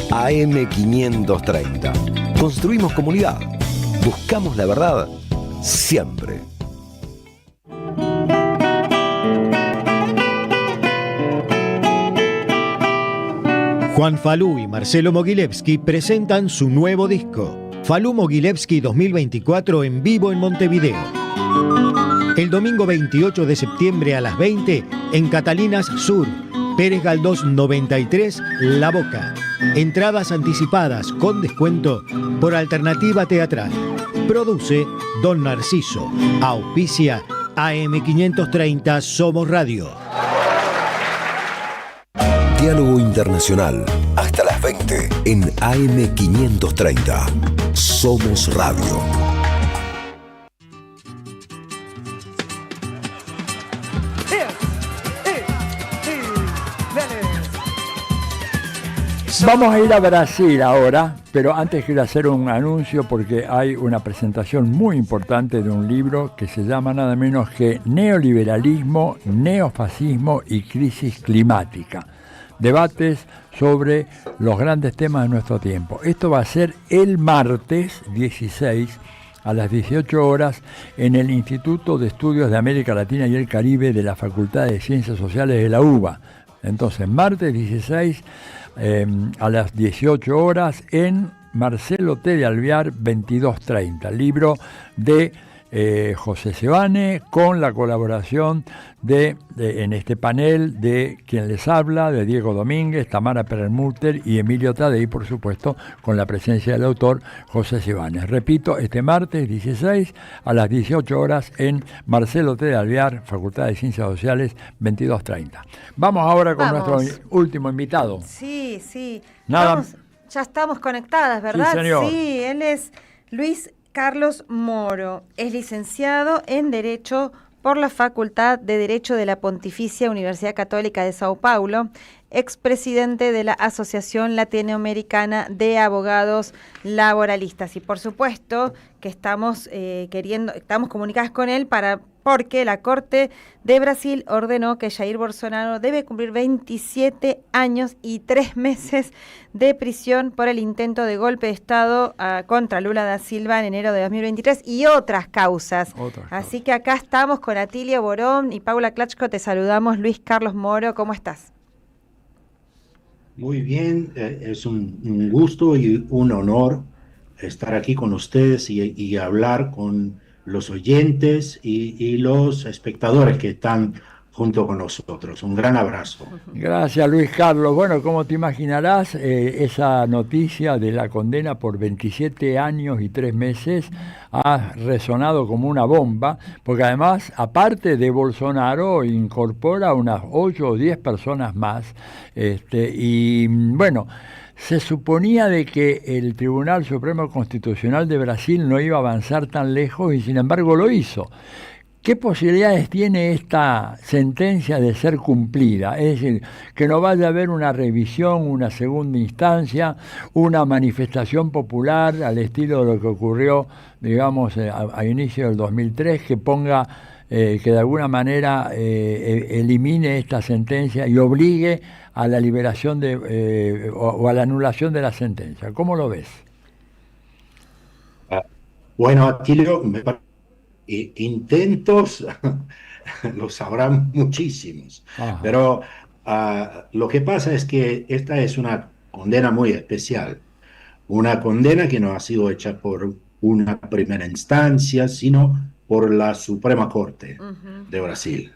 AM530. Construimos comunidad. Buscamos la verdad siempre. Juan Falú y Marcelo Mogilevsky presentan su nuevo disco, Falú Mogilevsky 2024 en vivo en Montevideo. El domingo 28 de septiembre a las 20 en Catalinas Sur, Pérez Galdós 93, La Boca. Entradas anticipadas con descuento por Alternativa Teatral. Produce Don Narciso. Auspicia AM530 Somos Radio. Diálogo Internacional. Hasta las 20 en AM530. Somos Radio. Vamos a ir a Brasil ahora, pero antes quiero hacer un anuncio porque hay una presentación muy importante de un libro que se llama nada menos que Neoliberalismo, Neofascismo y Crisis Climática. Debates sobre los grandes temas de nuestro tiempo. Esto va a ser el martes 16 a las 18 horas en el Instituto de Estudios de América Latina y el Caribe de la Facultad de Ciencias Sociales de la UBA. Entonces, martes 16 a las 18 horas en Marcelo T. de Alvear 2230, libro de José Sebane, con la colaboración en este panel de quien les habla, de Diego Domínguez, Tamara Perlmutter y Emilio Tadei, por supuesto, con la presencia del autor José Sebane. Repito, este martes 16 a las 18 horas en Marcelo T. de Alvear, Facultad de Ciencias Sociales 2230. Vamos ahora con nuestro último invitado. Sí, sí. Nada. Ya estamos conectadas, ¿verdad? Sí, señor. Sí, él es Luis Carlos Moro. Es licenciado en Derecho por la Facultad de Derecho de la Pontificia Universidad Católica de Sao Paulo, expresidente de la Asociación Latinoamericana de Abogados Laboralistas. Y por supuesto que estamos comunicadas con él porque la Corte de Brasil ordenó que Jair Bolsonaro debe cumplir 27 años y 3 meses de prisión por el intento de golpe de Estado contra Lula da Silva en enero de 2023 y otras causas. Así que acá estamos con Atilio Borón y Paula Klachko. Te saludamos, Luis Carlos Moro. ¿Cómo estás? Muy bien, es un gusto y un honor estar aquí con ustedes y hablar con los oyentes y los espectadores que están junto con nosotros. Un gran abrazo. Gracias, Luis Carlos. Bueno, como te imaginarás, esa noticia de la condena por 27 años y 3 meses ha resonado como una bomba, porque además, aparte de Bolsonaro, incorpora unas 8 o 10 personas más. Y bueno, se suponía de que el Tribunal Supremo Constitucional de Brasil no iba a avanzar tan lejos y sin embargo lo hizo. ¿Qué posibilidades tiene esta sentencia de ser cumplida? Es decir, que no vaya a haber una revisión, una segunda instancia, una manifestación popular al estilo de lo que ocurrió, digamos, a inicio del 2003, que ponga, que de alguna manera elimine esta sentencia y obligue a la liberación o a la anulación de la sentencia. ¿Cómo lo ves? Bueno, Atilio, me parece intentos los habrán muchísimos. Ajá. Pero lo que pasa es que esta es una condena muy especial, una condena que no ha sido hecha por una primera instancia, sino por la Suprema Corte de Brasil,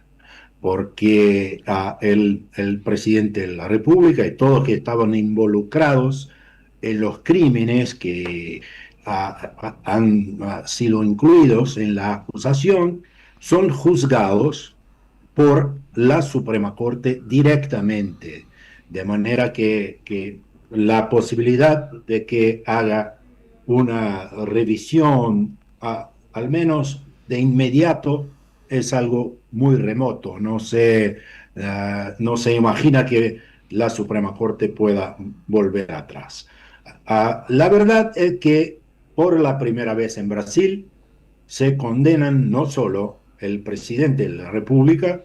porque el presidente de la República y todos que estaban involucrados en los crímenes que han sido incluidos en la acusación son juzgados por la Suprema Corte directamente, de manera que la posibilidad de que haga una revisión, al menos de inmediato, es algo muy remoto. No se imagina que la Suprema Corte pueda volver atrás. La verdad es que por la primera vez en Brasil se condenan no solo el presidente de la República,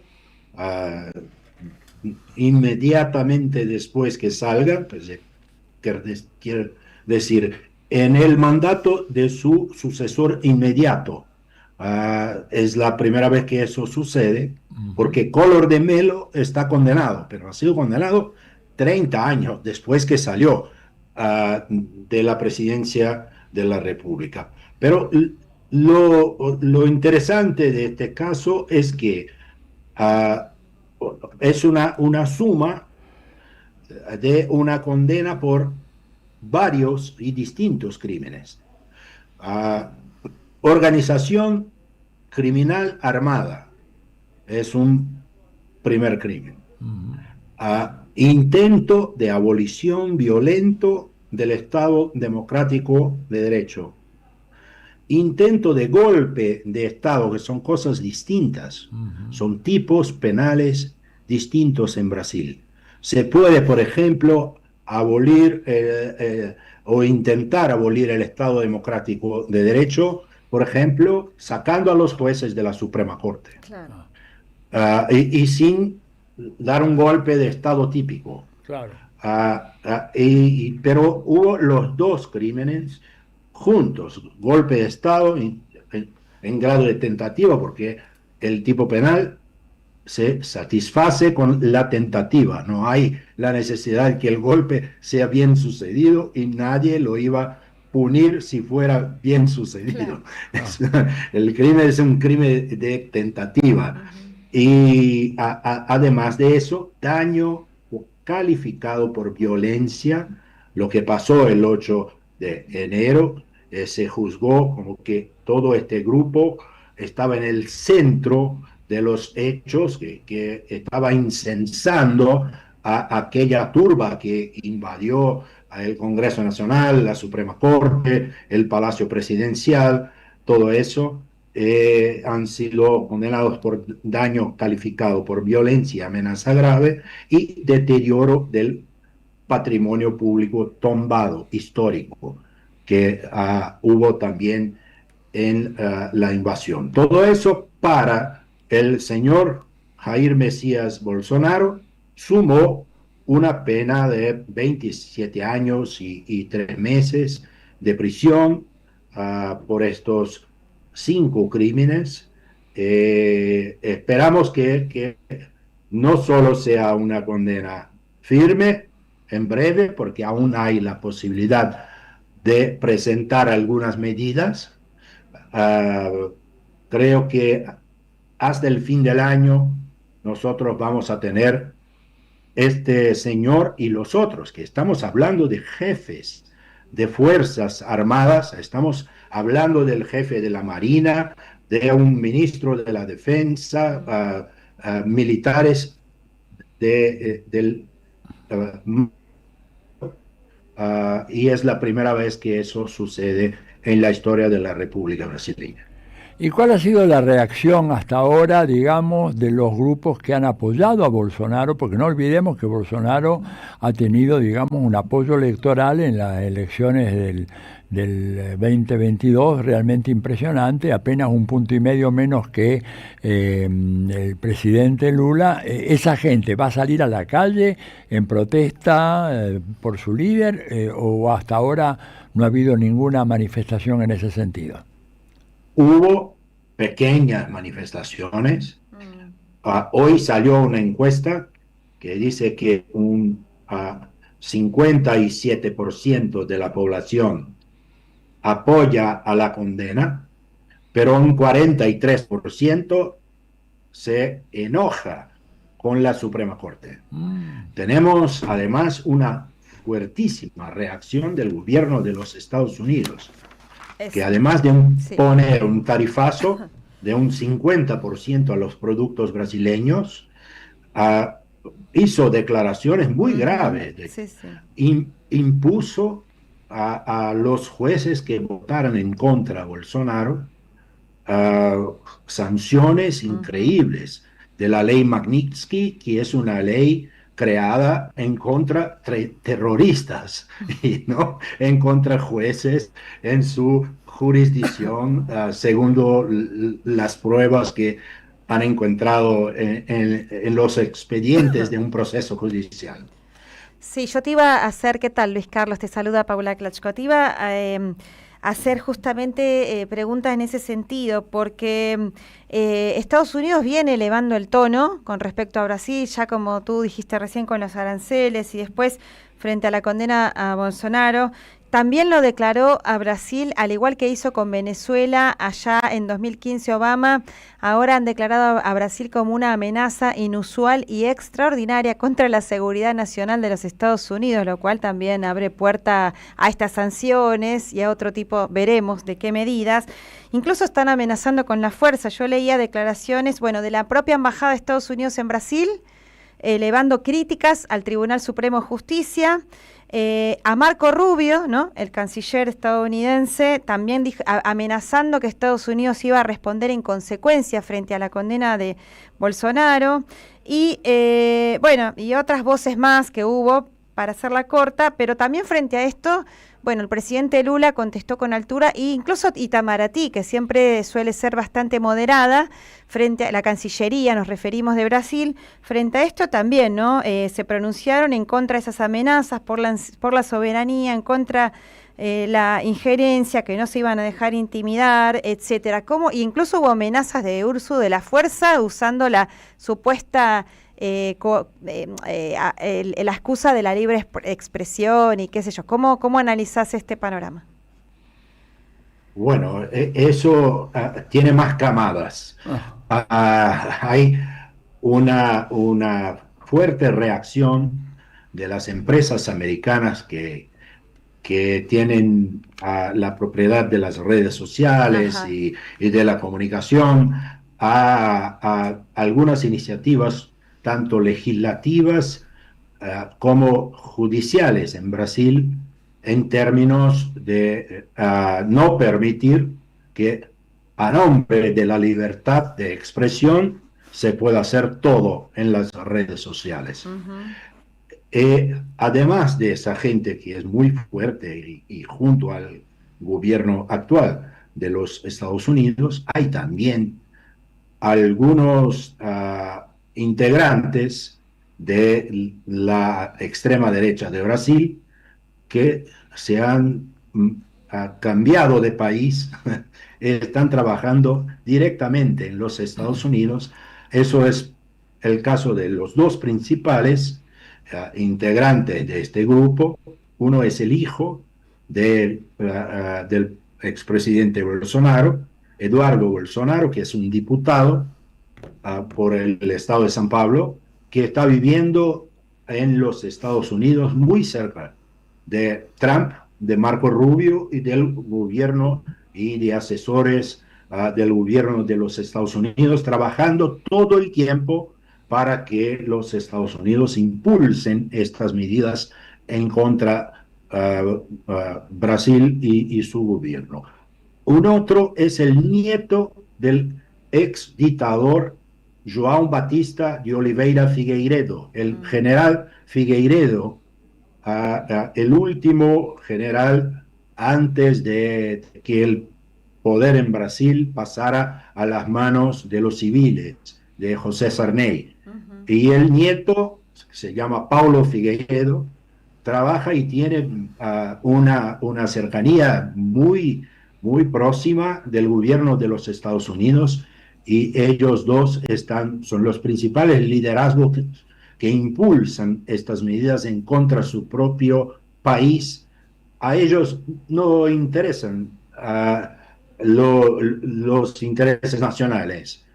inmediatamente después que salga, pues, quiere decir, en el mandato de su sucesor inmediato. Es la primera vez que eso sucede, porque Collor de Mello está condenado, pero ha sido condenado 30 años después que salió de la presidencia de la República. Pero lo interesante de este caso es que es una suma de una condena por varios y distintos crímenes. Organización criminal armada es un primer crimen. Intento de abolición violento del Estado democrático de derecho. Intento de golpe de Estado, que son cosas distintas. Son tipos penales distintos en Brasil. Se puede, por ejemplo, abolir o intentar abolir el Estado democrático de derecho, por ejemplo, sacando a los jueces de la Suprema Corte. Claro. Y sin dar un golpe de Estado típico. Claro. Pero hubo los dos crímenes juntos, golpe de Estado en grado de tentativa, porque el tipo penal se satisface con la tentativa, no hay la necesidad de que el golpe sea bien sucedido y nadie lo iba a punir si fuera bien sucedido. Claro. El crimen es un crimen de tentativa. Y además de eso, daño calificado por violencia. Lo que pasó el 8 de enero se juzgó como que todo este grupo estaba en el centro de los hechos, que estaba incensando a aquella turba que invadió el Congreso Nacional, la Suprema Corte, el Palacio Presidencial. Todo eso han sido condenados por daño calificado por violencia, amenaza grave y deterioro del patrimonio público tombado, histórico, que hubo también en la invasión. Todo eso para el señor Jair Mesías Bolsonaro sumó una pena de 27 años y 3 meses de prisión por estos 5 crímenes. Esperamos que no solo sea una condena firme en breve, porque aún hay la posibilidad de presentar algunas medidas. Creo que hasta el fin del año nosotros vamos a tener este señor y los otros, que estamos hablando de jefes de fuerzas armadas, estamos hablando del jefe de la Marina, de un ministro de la Defensa, militares y es la primera vez que eso sucede en la historia de la República Brasileña. ¿Y cuál ha sido la reacción hasta ahora, digamos, de los grupos que han apoyado a Bolsonaro? Porque no olvidemos que Bolsonaro ha tenido, digamos, un apoyo electoral en las elecciones del 2022 realmente impresionante, apenas 1,5 puntos menos que el presidente Lula. ¿Esa gente va a salir a la calle en protesta por su líder o hasta ahora no ha habido ninguna manifestación en ese sentido? Hubo pequeñas manifestaciones. Hoy salió una encuesta que dice que un 57% de la población apoya a la condena, pero un 43% se enoja con la Suprema Corte. Tenemos además una fuertísima reacción del gobierno de los Estados Unidos, que además de poner un tarifazo de un 50% a los productos brasileños, hizo declaraciones muy graves. Impuso a los jueces que votaran en contra de Bolsonaro sanciones increíbles de la ley Magnitsky, que es una ley creada en contra terroristas y no en contra jueces en su jurisdicción, segundo las pruebas que han encontrado en los expedientes de un proceso judicial. Sí, yo te iba a hacer, ¿qué tal, Luis Carlos? Te saluda Paula Klachko. Te iba a hacer justamente preguntas en ese sentido, porque Estados Unidos viene elevando el tono con respecto a Brasil, ya como tú dijiste recién con los aranceles y después frente a la condena a Bolsonaro. También lo declaró a Brasil, al igual que hizo con Venezuela allá en 2015 Obama. Ahora han declarado a Brasil como una amenaza inusual y extraordinaria contra la seguridad nacional de los Estados Unidos, lo cual también abre puerta a estas sanciones y a otro tipo, veremos de qué medidas. Incluso están amenazando con la fuerza. Yo leía declaraciones, de la propia Embajada de Estados Unidos en Brasil, elevando críticas al Tribunal Supremo de Justicia. A Marco Rubio, ¿no?, el canciller estadounidense, también amenazando que Estados Unidos iba a responder en consecuencia frente a la condena de Bolsonaro. Y y otras voces más que hubo, para hacerla corta, pero también frente a esto, el presidente Lula contestó con altura, e incluso Itamaraty, que siempre suele ser bastante moderada, frente a la Cancillería, nos referimos de Brasil, frente a esto también, ¿no? Se pronunciaron en contra de esas amenazas por la soberanía, en contra la injerencia, que no se iban a dejar intimidar, etcétera. Incluso hubo amenazas de uso de la fuerza, usando la supuesta la excusa de la libre expresión y qué sé yo. ¿Cómo analizás este panorama? Bueno, eso tiene más camadas. Hay una fuerte reacción de las empresas americanas que tienen la propiedad de las redes sociales y de la comunicación a algunas iniciativas tanto legislativas como judiciales en Brasil, en términos de no permitir que a nombre de la libertad de expresión se pueda hacer todo en las redes sociales. Además de esa gente que es muy fuerte y junto al gobierno actual de los Estados Unidos, hay también algunos integrantes de la extrema derecha de Brasil que se han cambiado de país, están trabajando directamente en los Estados Unidos. Eso es el caso de los dos principales integrantes de este grupo. Uno es el hijo del expresidente Bolsonaro, Eduardo Bolsonaro, que es un diputado por el estado de San Pablo, que está viviendo en los Estados Unidos muy cerca de Trump, de Marco Rubio y del gobierno y de asesores del gobierno de los Estados Unidos, trabajando todo el tiempo para que los Estados Unidos impulsen estas medidas en contra Brasil y su gobierno. Un otro es el nieto del ex dictador João Batista de Oliveira Figueiredo, el general Figueiredo, el último general antes de que el poder en Brasil pasara a las manos de los civiles, de José Sarney. Y el nieto, se llama Paulo Figueiredo, trabaja y tiene una cercanía muy próxima del gobierno de los Estados Unidos, y ellos dos son los principales liderazgos que impulsan estas medidas en contra de su propio país. A ellos no interesan los intereses nacionales,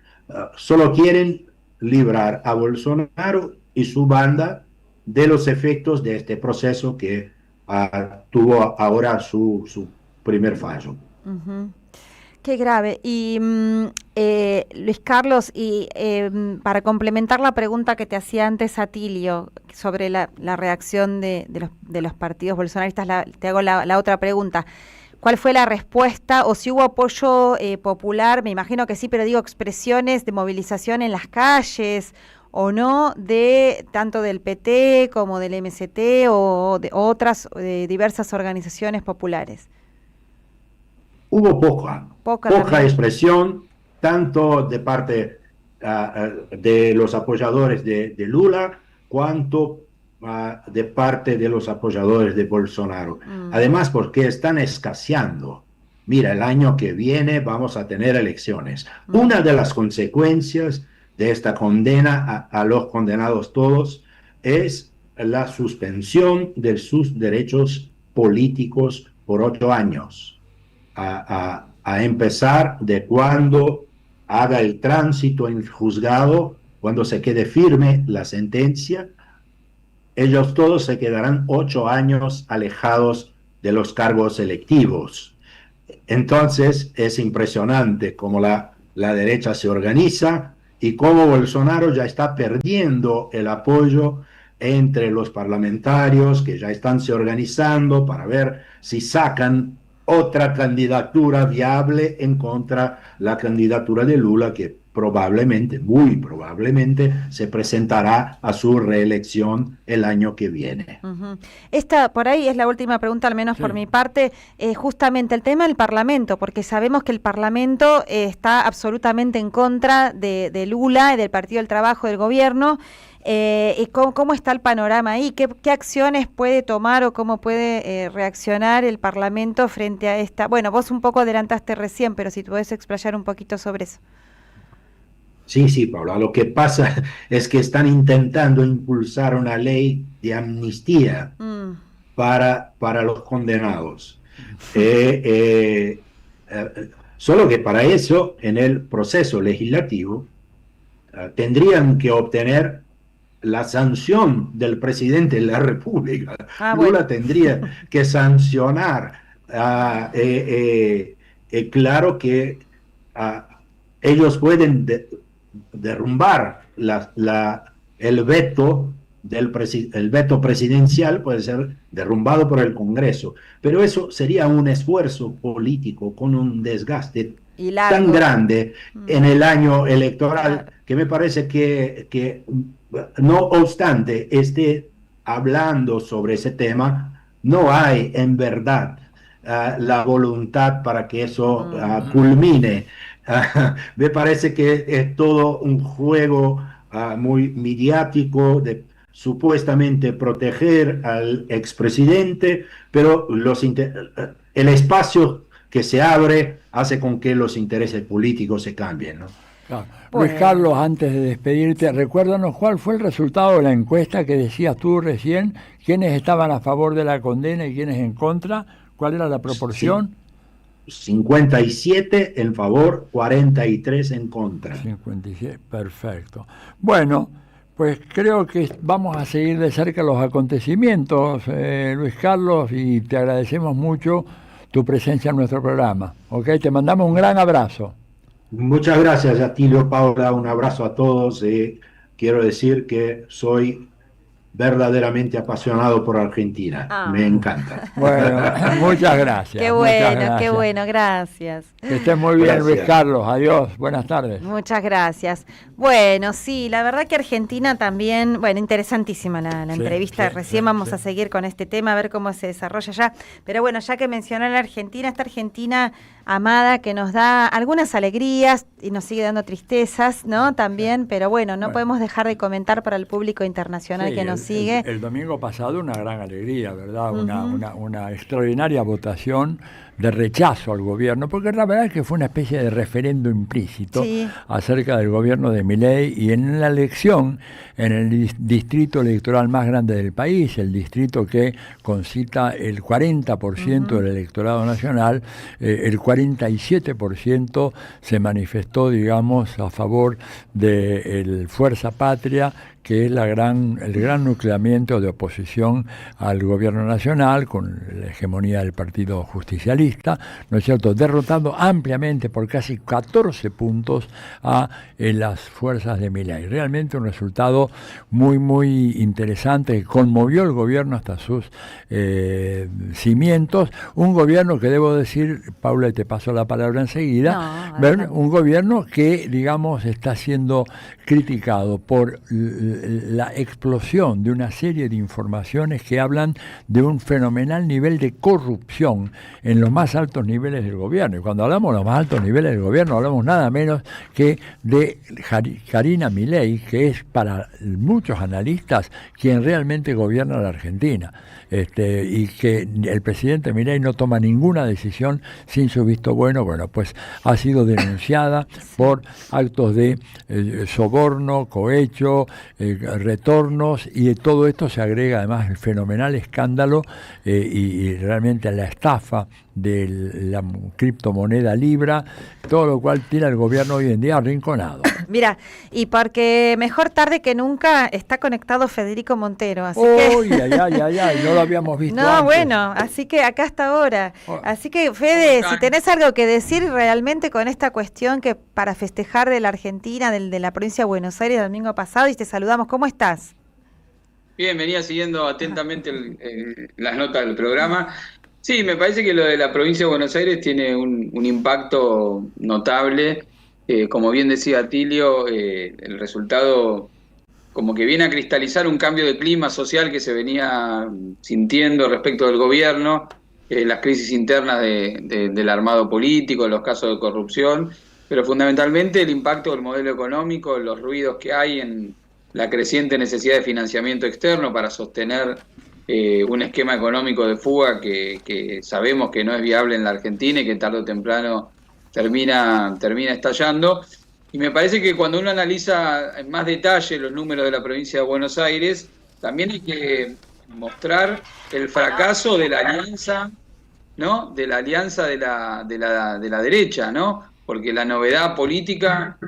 solo quieren librar a Bolsonaro y su banda de los efectos de este proceso que tuvo ahora su primer fallo. Qué grave. Y Luis Carlos, para complementar la pregunta que te hacía antes Atilio sobre la reacción de los partidos bolsonaristas, te hago la otra pregunta. ¿Cuál fue la respuesta o si hubo apoyo popular? Me imagino que sí, pero digo, expresiones de movilización en las calles o no de tanto del PT como del MST o de otras diversas organizaciones populares? Hubo poca expresión, tanto de parte de los apoyadores de Lula, cuanto de parte de los apoyadores de Bolsonaro. Además, porque están escaseando. Mira, el año que viene vamos a tener elecciones. Una de las consecuencias de esta condena a los condenados todos es la suspensión de sus derechos políticos por 8 años. A empezar de cuando haga el tránsito en juzgado, cuando se quede firme la sentencia, ellos todos se quedarán 8 años alejados de los cargos electivos. Entonces es impresionante cómo la derecha se organiza y cómo Bolsonaro ya está perdiendo el apoyo entre los parlamentarios que ya están se organizando para ver si sacan otra candidatura viable en contra la candidatura de Lula, que probablemente, muy probablemente, se presentará a su reelección el año que viene. Esta, por ahí, es la última pregunta, al menos por mi parte, justamente el tema del Parlamento, porque sabemos que el Parlamento está absolutamente en contra de Lula y del Partido del Trabajo del gobierno. ¿Y cómo está el panorama ahí? ¿Qué acciones puede tomar o cómo puede reaccionar el Parlamento frente a esta? Bueno, vos un poco adelantaste recién, pero si podés explayar un poquito sobre eso. Sí, Paula, lo que pasa es que están intentando impulsar una ley de amnistía para los condenados. Solo que para eso, en el proceso legislativo, tendrían que obtener la sanción del presidente de la República. Lula tendría que sancionar. Claro que ellos pueden derrumbar el veto el veto presidencial, puede ser derrumbado por el Congreso, pero eso sería un esfuerzo político con un desgaste tan grande en el año electoral, que me parece que no obstante esté hablando sobre ese tema, no hay en verdad la voluntad para que eso culmine. Me parece que es todo un juego muy mediático de supuestamente proteger al expresidente, pero el espacio que se abre hace con que los intereses políticos se cambien, ¿no? Claro. Luis Carlos, antes de despedirte, recuérdanos cuál fue el resultado de la encuesta que decías tú recién, quiénes estaban a favor de la condena y quiénes en contra, cuál era la proporción. 57 en favor, 43 en contra. 57, perfecto. Bueno, pues creo que vamos a seguir de cerca los acontecimientos, Luis Carlos, y te agradecemos mucho tu presencia en nuestro programa. ¿Ok? Te mandamos un gran abrazo. Muchas gracias, Atilio, Paula, un abrazo a todos. Quiero decir que soy verdaderamente apasionado por Argentina. Me encanta. Bueno, muchas gracias. Qué bueno, gracias. Que estés muy bien, gracias. Luis Carlos, adiós, buenas tardes. Muchas gracias. Bueno, sí, la verdad que Argentina también, bueno, interesantísima la entrevista, recién vamos a seguir con este tema, a ver cómo se desarrolla ya, pero bueno, ya que mencionó la Argentina, esta Argentina amada que nos da algunas alegrías y nos sigue dando tristezas, ¿no? También, pero bueno, no podemos dejar de comentar para el público internacional que nos sigue. El domingo pasado una gran alegría, ¿verdad? Una extraordinaria votación de rechazo al gobierno, porque la verdad es que fue una especie de referendo implícito acerca del gobierno de Milei, y en la elección, en el distrito electoral más grande del país, el distrito que concita el 40% del electorado nacional, el 47% se manifestó, digamos, a favor de Fuerza Patria, que es el gran nucleamiento de oposición al gobierno nacional, con la hegemonía del Partido Justicialista. oficialista, ¿no es cierto?, derrotando ampliamente por casi 14 puntos a las fuerzas de Milei. Realmente un resultado muy, muy interesante, que conmovió el gobierno hasta sus cimientos. Un gobierno que, debo decir, Paula, y te paso la palabra enseguida, un gobierno que, digamos, está siendo criticado por la explosión de una serie de informaciones que hablan de un fenomenal nivel de corrupción en los más altos niveles del gobierno. Y cuando hablamos de los más altos niveles del gobierno, hablamos nada menos que de Karina Milei, que es para muchos analistas quien realmente gobierna la Argentina. Y que el presidente Milei no toma ninguna decisión sin su visto bueno. Bueno, pues ha sido denunciada por actos de soborno, cohecho, retornos, y de todo esto se agrega además el fenomenal escándalo y realmente la estafa de la criptomoneda Libra, todo lo cual tiene al gobierno hoy en día arrinconado. Mira, y porque mejor tarde que nunca está conectado Federico Montero, así ay, no lo habíamos visto no, antes. Bueno, así que acá hasta ahora. Así que, Fede, si tenés algo que decir realmente con esta cuestión que para festejar de la Argentina, de la provincia de Buenos Aires el domingo pasado, y te saludamos, ¿cómo estás? Bien, venía siguiendo atentamente las notas del programa. Sí, me parece que lo de la provincia de Buenos Aires tiene un impacto notable. Como bien decía Atilio, el resultado como que viene a cristalizar un cambio de clima social que se venía sintiendo respecto del gobierno, las crisis internas del armado político, los casos de corrupción, pero fundamentalmente el impacto del modelo económico, los ruidos que hay en la creciente necesidad de financiamiento externo para sostener un esquema económico de fuga que sabemos que no es viable en la Argentina y que tarde o temprano termina estallando. Y me parece que cuando uno analiza en más detalle los números de la provincia de Buenos Aires, también hay que mostrar el fracaso de la alianza, ¿no? De la alianza de la derecha, ¿no? Porque la novedad política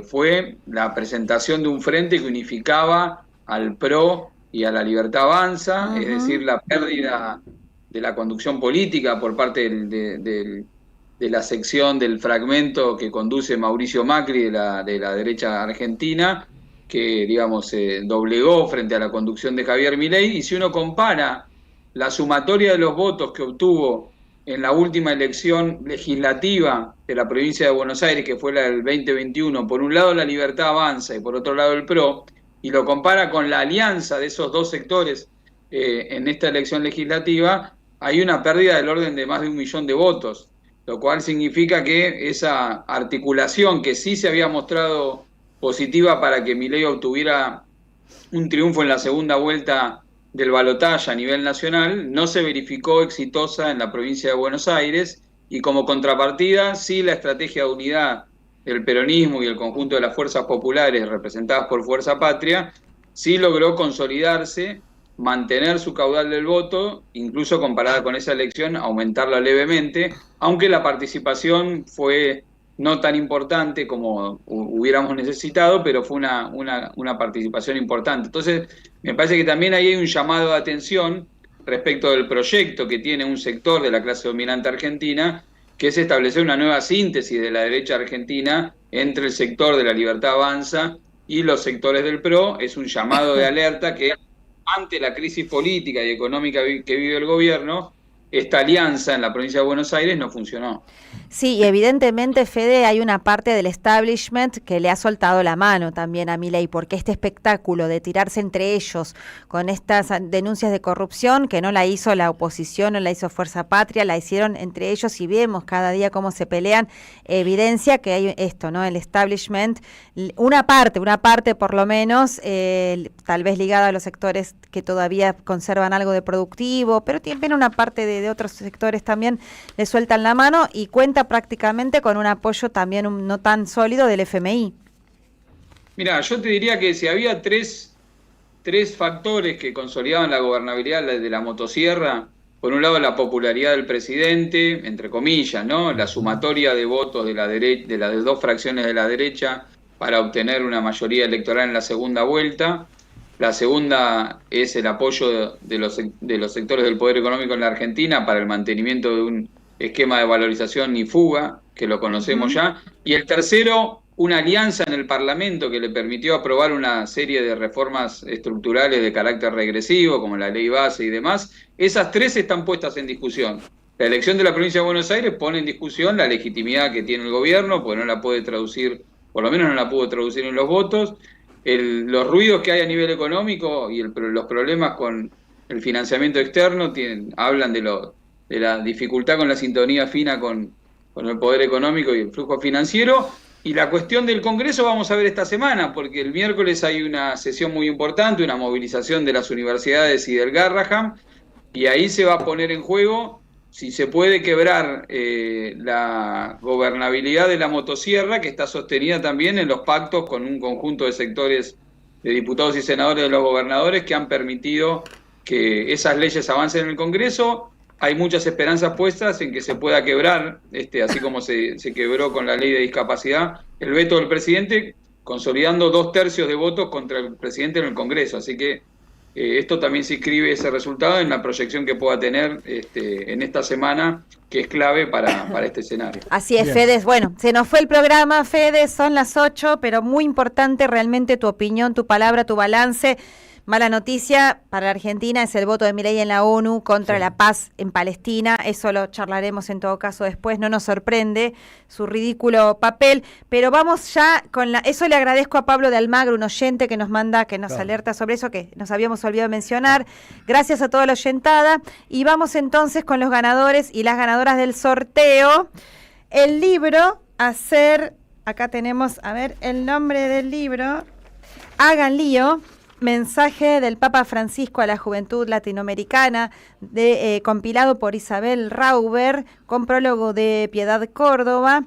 fue la presentación de un frente que unificaba al PRO y a la Libertad Avanza, es decir, la pérdida de la conducción política por parte de la sección del fragmento que conduce Mauricio Macri de la derecha argentina, que, digamos, se doblegó frente a la conducción de Javier Milei. Y si uno compara la sumatoria de los votos que obtuvo en la última elección legislativa de la provincia de Buenos Aires, que fue la del 2021, por un lado la Libertad Avanza y por otro lado el PRO, y lo compara con la alianza de esos dos sectores en esta elección legislativa, hay una pérdida del orden de más de 1 millón de votos, lo cual significa que esa articulación que sí se había mostrado positiva para que Milei obtuviera un triunfo en la segunda vuelta del balotaje a nivel nacional, no se verificó exitosa en la provincia de Buenos Aires, y como contrapartida, sí la estrategia de unidad del peronismo y el conjunto de las fuerzas populares representadas por Fuerza Patria, sí logró consolidarse, mantener su caudal del voto, incluso comparada con esa elección, aumentarla levemente, aunque la participación fue no tan importante como hubiéramos necesitado, pero fue una participación importante. Entonces, me parece que también ahí hay un llamado de atención respecto del proyecto que tiene un sector de la clase dominante argentina, que es establecer una nueva síntesis de la derecha argentina entre el sector de la Libertad Avanza y los sectores del PRO. Es un llamado de alerta que, ante la crisis política y económica que vive el gobierno, esta alianza en la provincia de Buenos Aires no funcionó. Sí, y evidentemente, Fede, hay una parte del establishment que le ha soltado la mano también a Milei, porque este espectáculo de tirarse entre ellos con estas denuncias de corrupción, que no la hizo la oposición, no la hizo Fuerza Patria, la hicieron entre ellos, y vemos cada día cómo se pelean, evidencia que hay esto, ¿no? El establishment, una parte por lo menos, tal vez ligada a los sectores que todavía conservan algo de productivo, pero también una parte de otros sectores también le sueltan la mano, y cuenta prácticamente con un apoyo también no tan sólido del FMI. Mira, yo te diría que si había tres factores que consolidaban la gobernabilidad de la motosierra, por un lado la popularidad del presidente, entre comillas, ¿no? La sumatoria de votos de las dos fracciones de la derecha para obtener una mayoría electoral en la segunda vuelta. La segunda es el apoyo de los sectores del poder económico en la Argentina para el mantenimiento de un esquema de valorización ni fuga, que lo conocemos ya. Y el tercero, una alianza en el Parlamento que le permitió aprobar una serie de reformas estructurales de carácter regresivo, como la ley base y demás. Esas tres están puestas en discusión. La elección de la provincia de Buenos Aires pone en discusión la legitimidad que tiene el gobierno, porque no la puede traducir, por lo menos no la pudo traducir en los votos. Los ruidos que hay a nivel económico y los problemas con el financiamiento externo hablan de la dificultad con la sintonía fina con el poder económico y el flujo financiero. Y la cuestión del Congreso vamos a ver esta semana, porque el miércoles hay una sesión muy importante, una movilización de las universidades y del Garrahan, y ahí se va a poner en juego si se puede quebrar la gobernabilidad de la motosierra, que está sostenida también en los pactos con un conjunto de sectores de diputados y senadores de los gobernadores que han permitido que esas leyes avancen en el Congreso. Hay muchas esperanzas puestas en que se pueda quebrar, así como se quebró con la ley de discapacidad, el veto del presidente, consolidando 2/3 de votos contra el presidente en el Congreso. Así que esto también se inscribe ese resultado en la proyección que pueda tener en esta semana, que es clave para este escenario. Así es, Bien. Fede. Bueno, se nos fue el programa, Fede, son las 8, pero muy importante realmente tu opinión, tu palabra, tu balance. Mala noticia para la Argentina es el voto de Milei en la ONU contra la paz en Palestina. Eso lo charlaremos en todo caso después. No nos sorprende su ridículo papel, pero vamos ya con eso. Le agradezco a Pablo de Almagro, un oyente que nos manda, que nos alerta sobre eso, que nos habíamos olvidado de mencionar. Gracias a toda la oyentada. Y vamos entonces con los ganadores y las ganadoras del sorteo. El libro acá tenemos, a ver, el nombre del libro, Hagan Lío. Mensaje del Papa Francisco a la juventud latinoamericana, compilado por Isabel Rauber, con prólogo de Piedad Córdoba,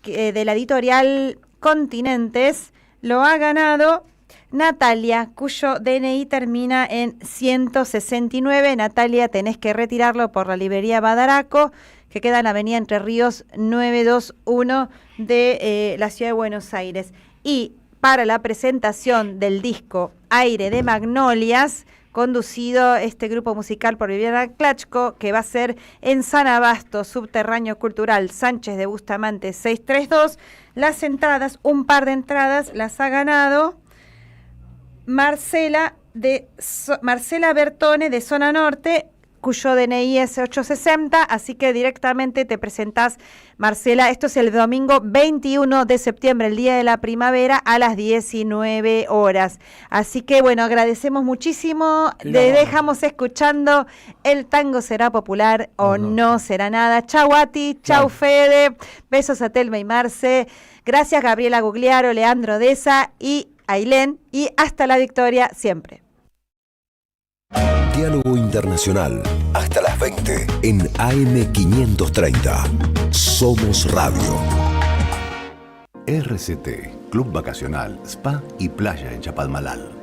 de la editorial Continentes. Lo ha ganado Natalia, cuyo DNI termina en 169. Natalia, tenés que retirarlo por la librería Badaraco, que queda en la avenida Entre Ríos 921 de la ciudad de Buenos Aires. Y para la presentación del disco Aire de Magnolias, conducido este grupo musical por Viviana Clachco, que va a ser en San Abasto, Subterráneo Cultural Sánchez de Bustamante 632. Las entradas, un par de entradas, las ha ganado Marcela Bertone de Zona Norte, cuyo DNI es 860, así que directamente te presentás, Marcela. Esto es el domingo 21 de septiembre, el día de la primavera, a las 19 horas. Así que, bueno, agradecemos muchísimo. Le dejamos escuchando El tango será popular o no será nada. Chau, Ati. Chau, Fede. Besos a Telma y Marce. Gracias, Gabriela Gugliaro, Leandro Deza y Ailén. Y hasta la victoria siempre. Diálogo Internacional, hasta las 20 en AM530. Somos Radio. RCT, Club Vacacional, Spa y Playa en Chapalmalal.